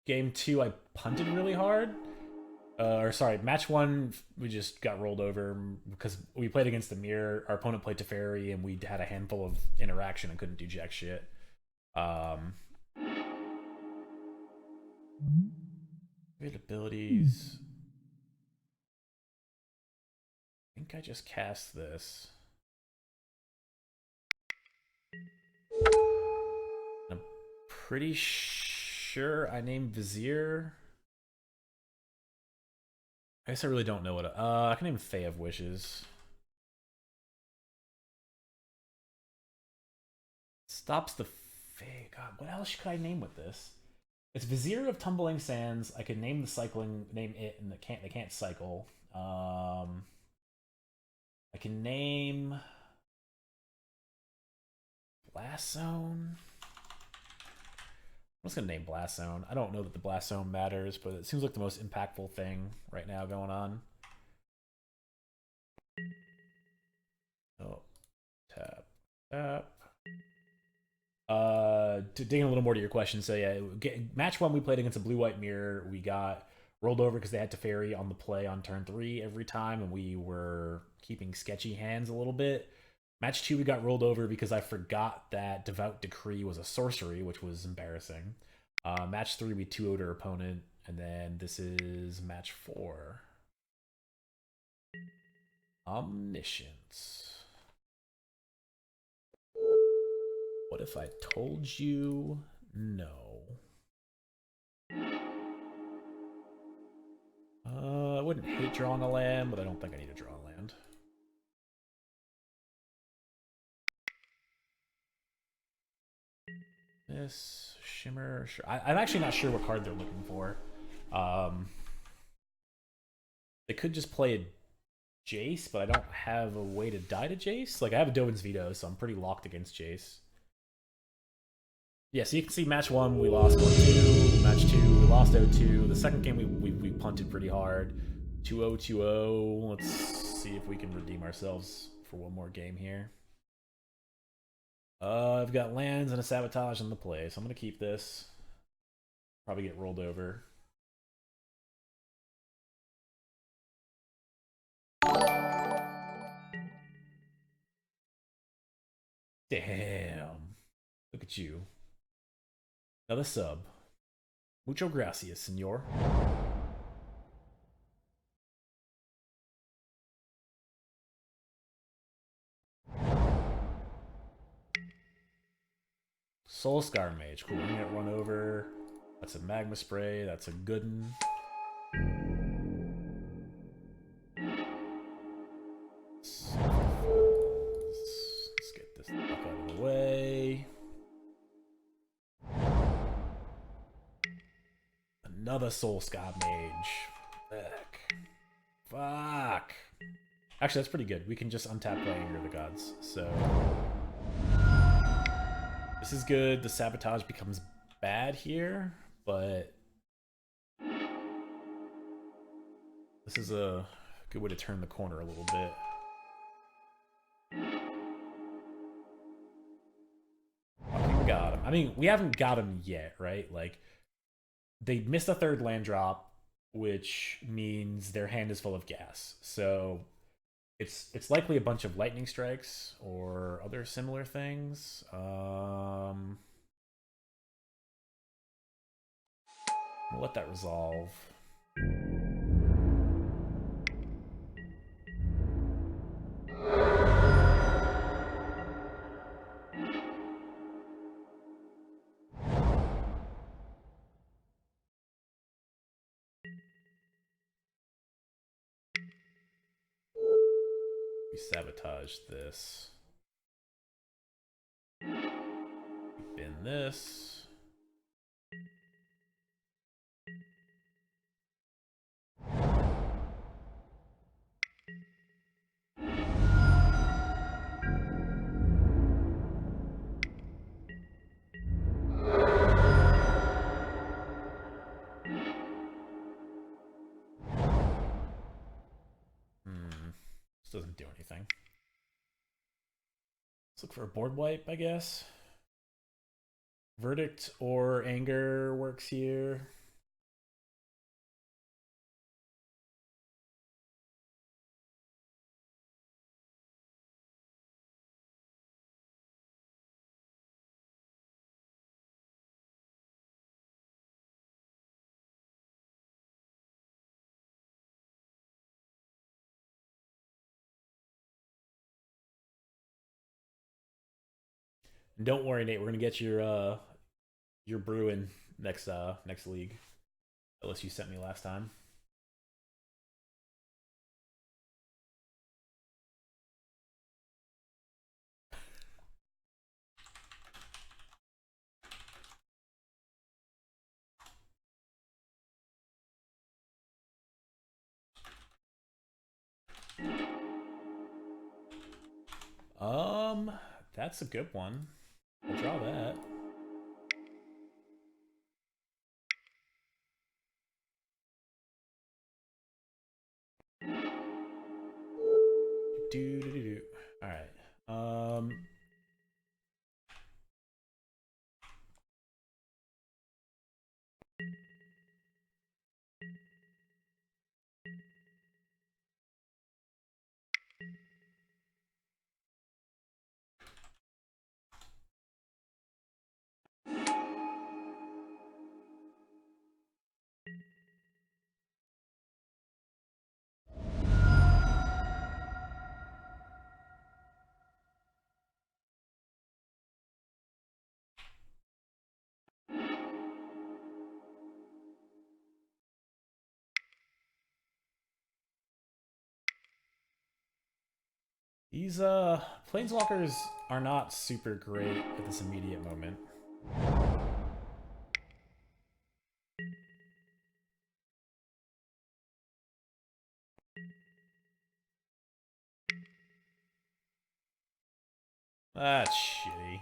Game 2 I punted really hard. Or sorry, match 1 we just got rolled over because we played against the mirror. Our opponent played Teferi and we had a handful of interaction and couldn't do jack shit. Great abilities. I think I just cast this. I'm pretty sure I named Vizier. I guess I really don't know what. I can name Fae of Wishes. Stops the Fae. God, what else could I name with this? It's Vizier of Tumbling Sands. I could name the cycling, name it, and they can't cycle. I can name Blast Zone. I'm just gonna name Blast Zone. I don't know that the Blast Zone matters, but it seems like the most impactful thing right now going on. Oh, tap, tap. To dig in a little more to your question, so yeah, match 1 we played against a blue-white mirror. We got rolled over because they had Teferi on the play on turn 3 every time, and we were keeping sketchy hands a little bit. Match 2 we got rolled over because I forgot that Devout Decree was a sorcery, which was embarrassing. Match 3 we 2-0'd our opponent, and then this is match 4. Omniscience. What if I told you no? I wouldn't hate drawing a land, but I don't think I need to draw a land. This Shimmer, sure. I'm actually not sure what card they're looking for. They could just play a Jace, but I don't have a way to die to Jace. Like, I have a Dovin's Veto, so I'm pretty locked against Jace. Yeah, so you can see match 1 we lost 1-2, match 2 we lost 0-2. The second game we punted pretty hard. 2-0, 2-0. Let's see if we can redeem ourselves for one more game here. I've got lands and a sabotage on the play, so I'm gonna keep this. Probably get rolled over. Damn. Look at you. Another sub. Mucho gracias, senor. Soul Scar Mage. Cool. We're gonna get run over. That's a Magma Spray. That's a good one. Let's get this stuff out of the way. Another Soul Scar Mage. Fuck. Actually, that's pretty good. We can just untap play Anger of the Gods. So this is good. The sabotage becomes bad here, but this is a Good way to turn the corner a little bit. Fucking got him. I mean, we haven't got him yet, right? Like, they missed a third land drop, which means their hand is full of gas. So it's likely a bunch of lightning strikes or other similar things. We'll let that resolve. We sabotage this. Bin this. This doesn't do anything. Let's look for a board wipe, I guess. Verdict or anger works here. Don't worry, Nate. We're gonna get your brewing next next league. Unless you sent me last time. That's a good one. I'll draw that. Do. All right. These planeswalkers are not super great at this immediate moment. That's shitty.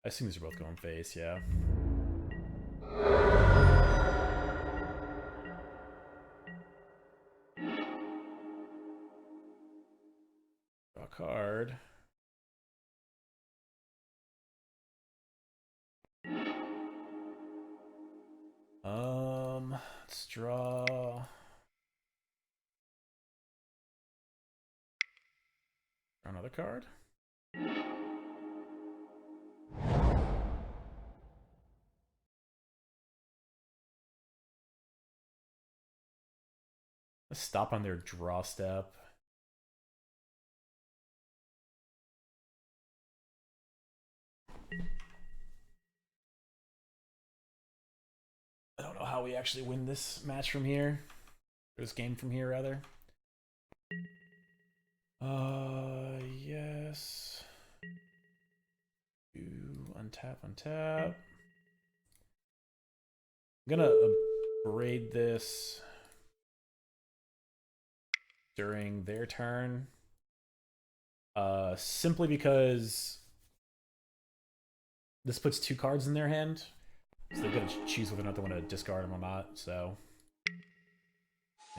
I assume these are both going face, yeah. Draw a card. Let's draw another card. Let's stop on their draw step. I don't know how we actually win this match from here. This game from here, rather. Yes. Untap, untap. I'm gonna braid this during their turn. Simply because This puts 2 cards in their hand, so they're gonna choose whether or not they want to discard them or not. So, you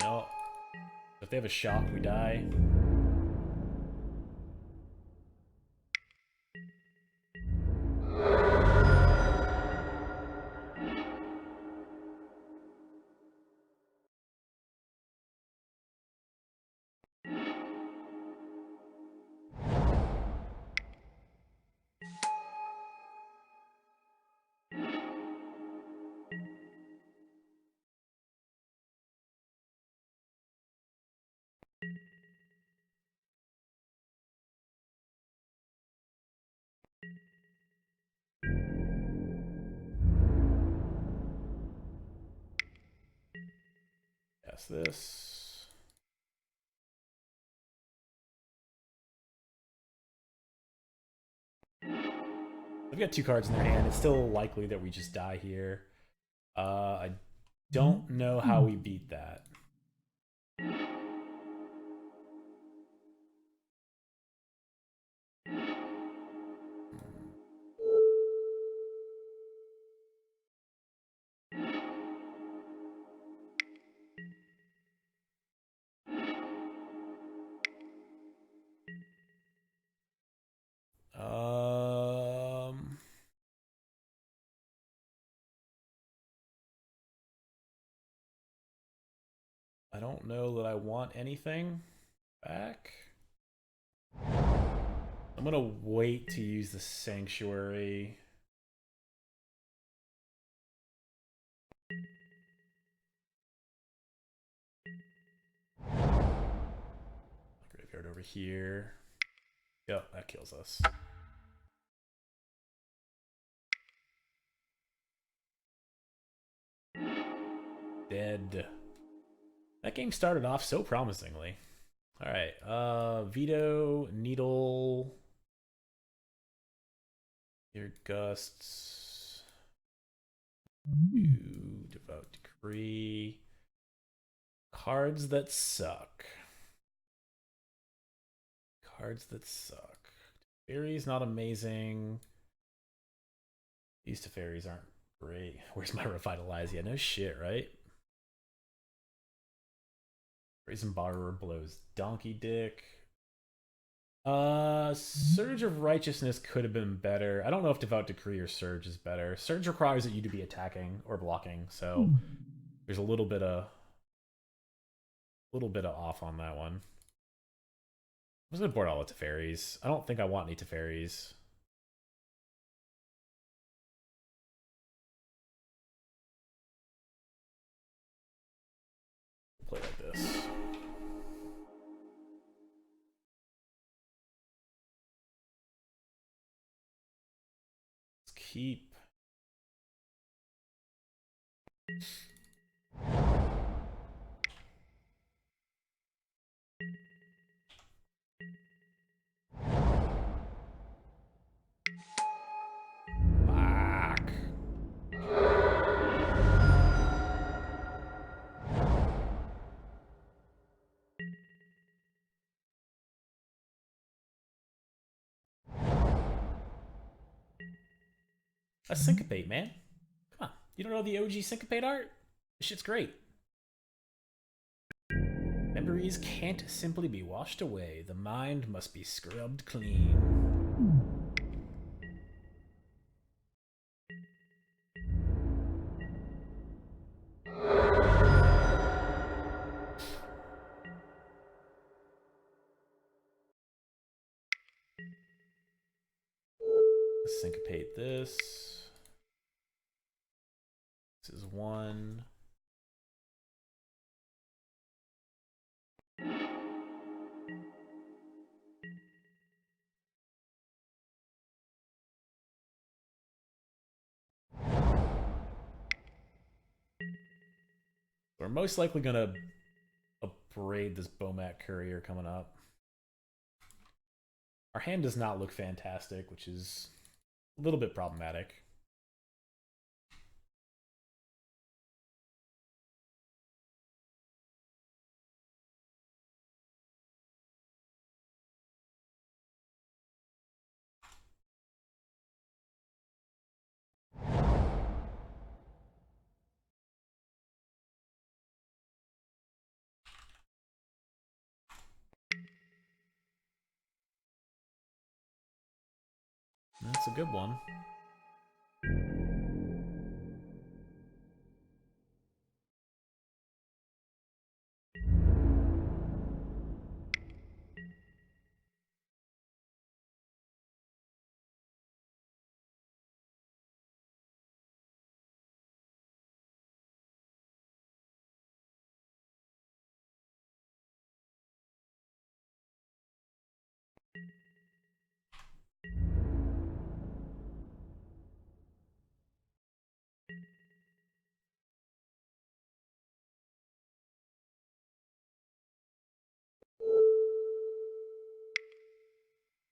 know, if they have a shock, we die. Yes, this. They've got 2 cards in their hand. It's still likely that we just die here. I don't know how we beat that. I don't know that I want anything back. I'm gonna wait to use the Sanctuary. Graveyard over here. Yep, that kills us. Dead. That game started off so promisingly. Alright, Veto, Needle, Your Gusts, Devout Decree, cards that suck. Cards that suck. Fairies not amazing. These Teferis aren't great. Where's my Revitalize? Yeah, no shit, right? Brazen Borrower blows donkey dick. Surge of Righteousness could have been better. I don't know if Devout Decree or Surge is better. Surge requires that you to be attacking or blocking, so there's a little bit of off on that one. I'm just gonna board all the Teferis. I don't think I want any Teferis. Play like this. Let's keep. Fuck. A syncopate, man. Come on. You don't know the OG syncopate art? This shit's great. Memories can't simply be washed away. The mind must be scrubbed clean. Syncopate this. This is 1. We're most likely gonna upgrade this Bomat Courier coming up. Our hand does not look fantastic, which is a little bit problematic. That's a good one.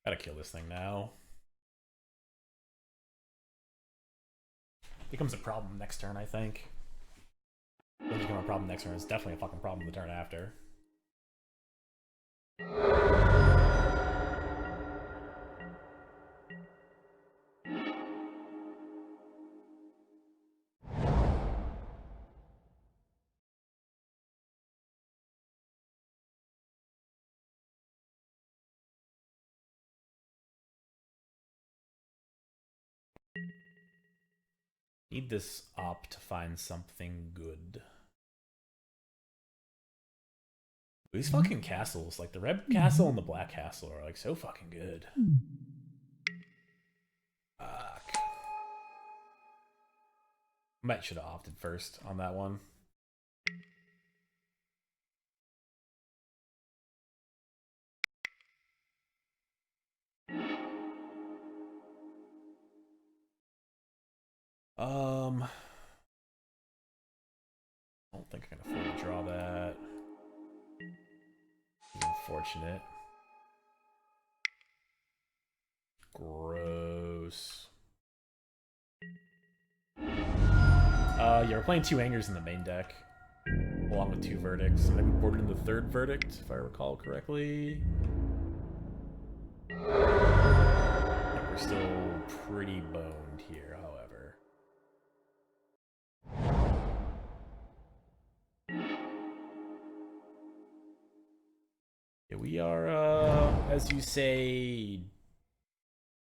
Gotta kill this thing now. Becomes a problem next turn, I think. Doesn't become a problem next turn. It's definitely a fucking problem the turn after. Need this op to find something good. These fucking castles, like the red castle and the black castle, are like so fucking good. Fuck. Might should have opted first on that one. I don't think I can afford to draw that. Unfortunate. Gross. Yeah, we're playing 2 Angers in the main deck, along with 2 verdicts. I boarded in the 3rd verdict, if I recall correctly. I think we're still pretty boned here, however. Yeah, we are, as you say,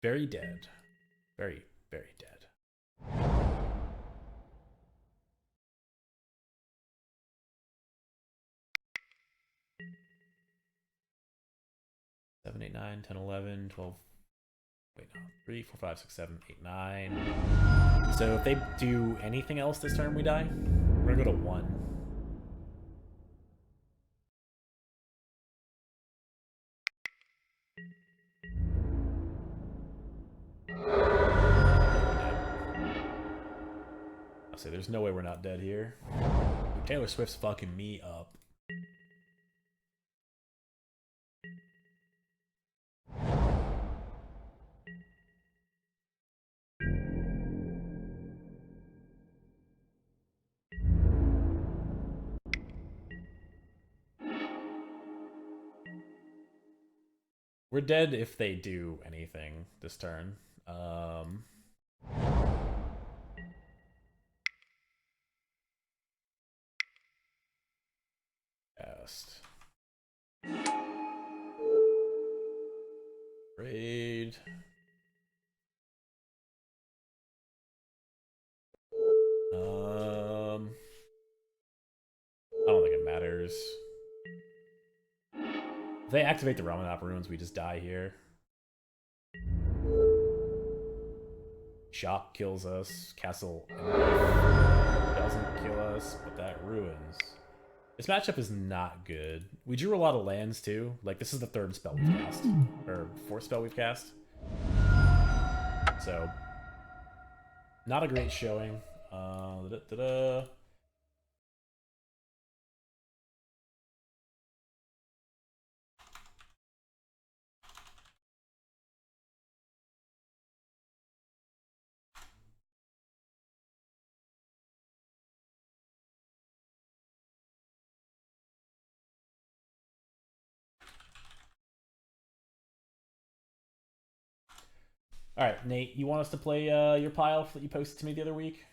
very dead. Very, very dead. Seven, 8, 9, 10, 11, 12. Wait, no. 3, 4, 5, 6, 7, 8, 9. So if they do anything else this turn, we die. We're gonna go to 1. I'll say there's no way we're not dead here. Taylor Swift's fucking me up. We're dead if they do anything this turn. Cast. Raid. I don't think it matters. If they activate the Ramanop runes, we just die here. Shock kills us. Castle doesn't kill us, but that ruins. This matchup is not good. We drew a lot of lands too. Like, this is the 3rd spell we've cast. Or 4th spell we've cast. So, not a great showing. All right, Nate, you want us to play your pile that you posted to me the other week?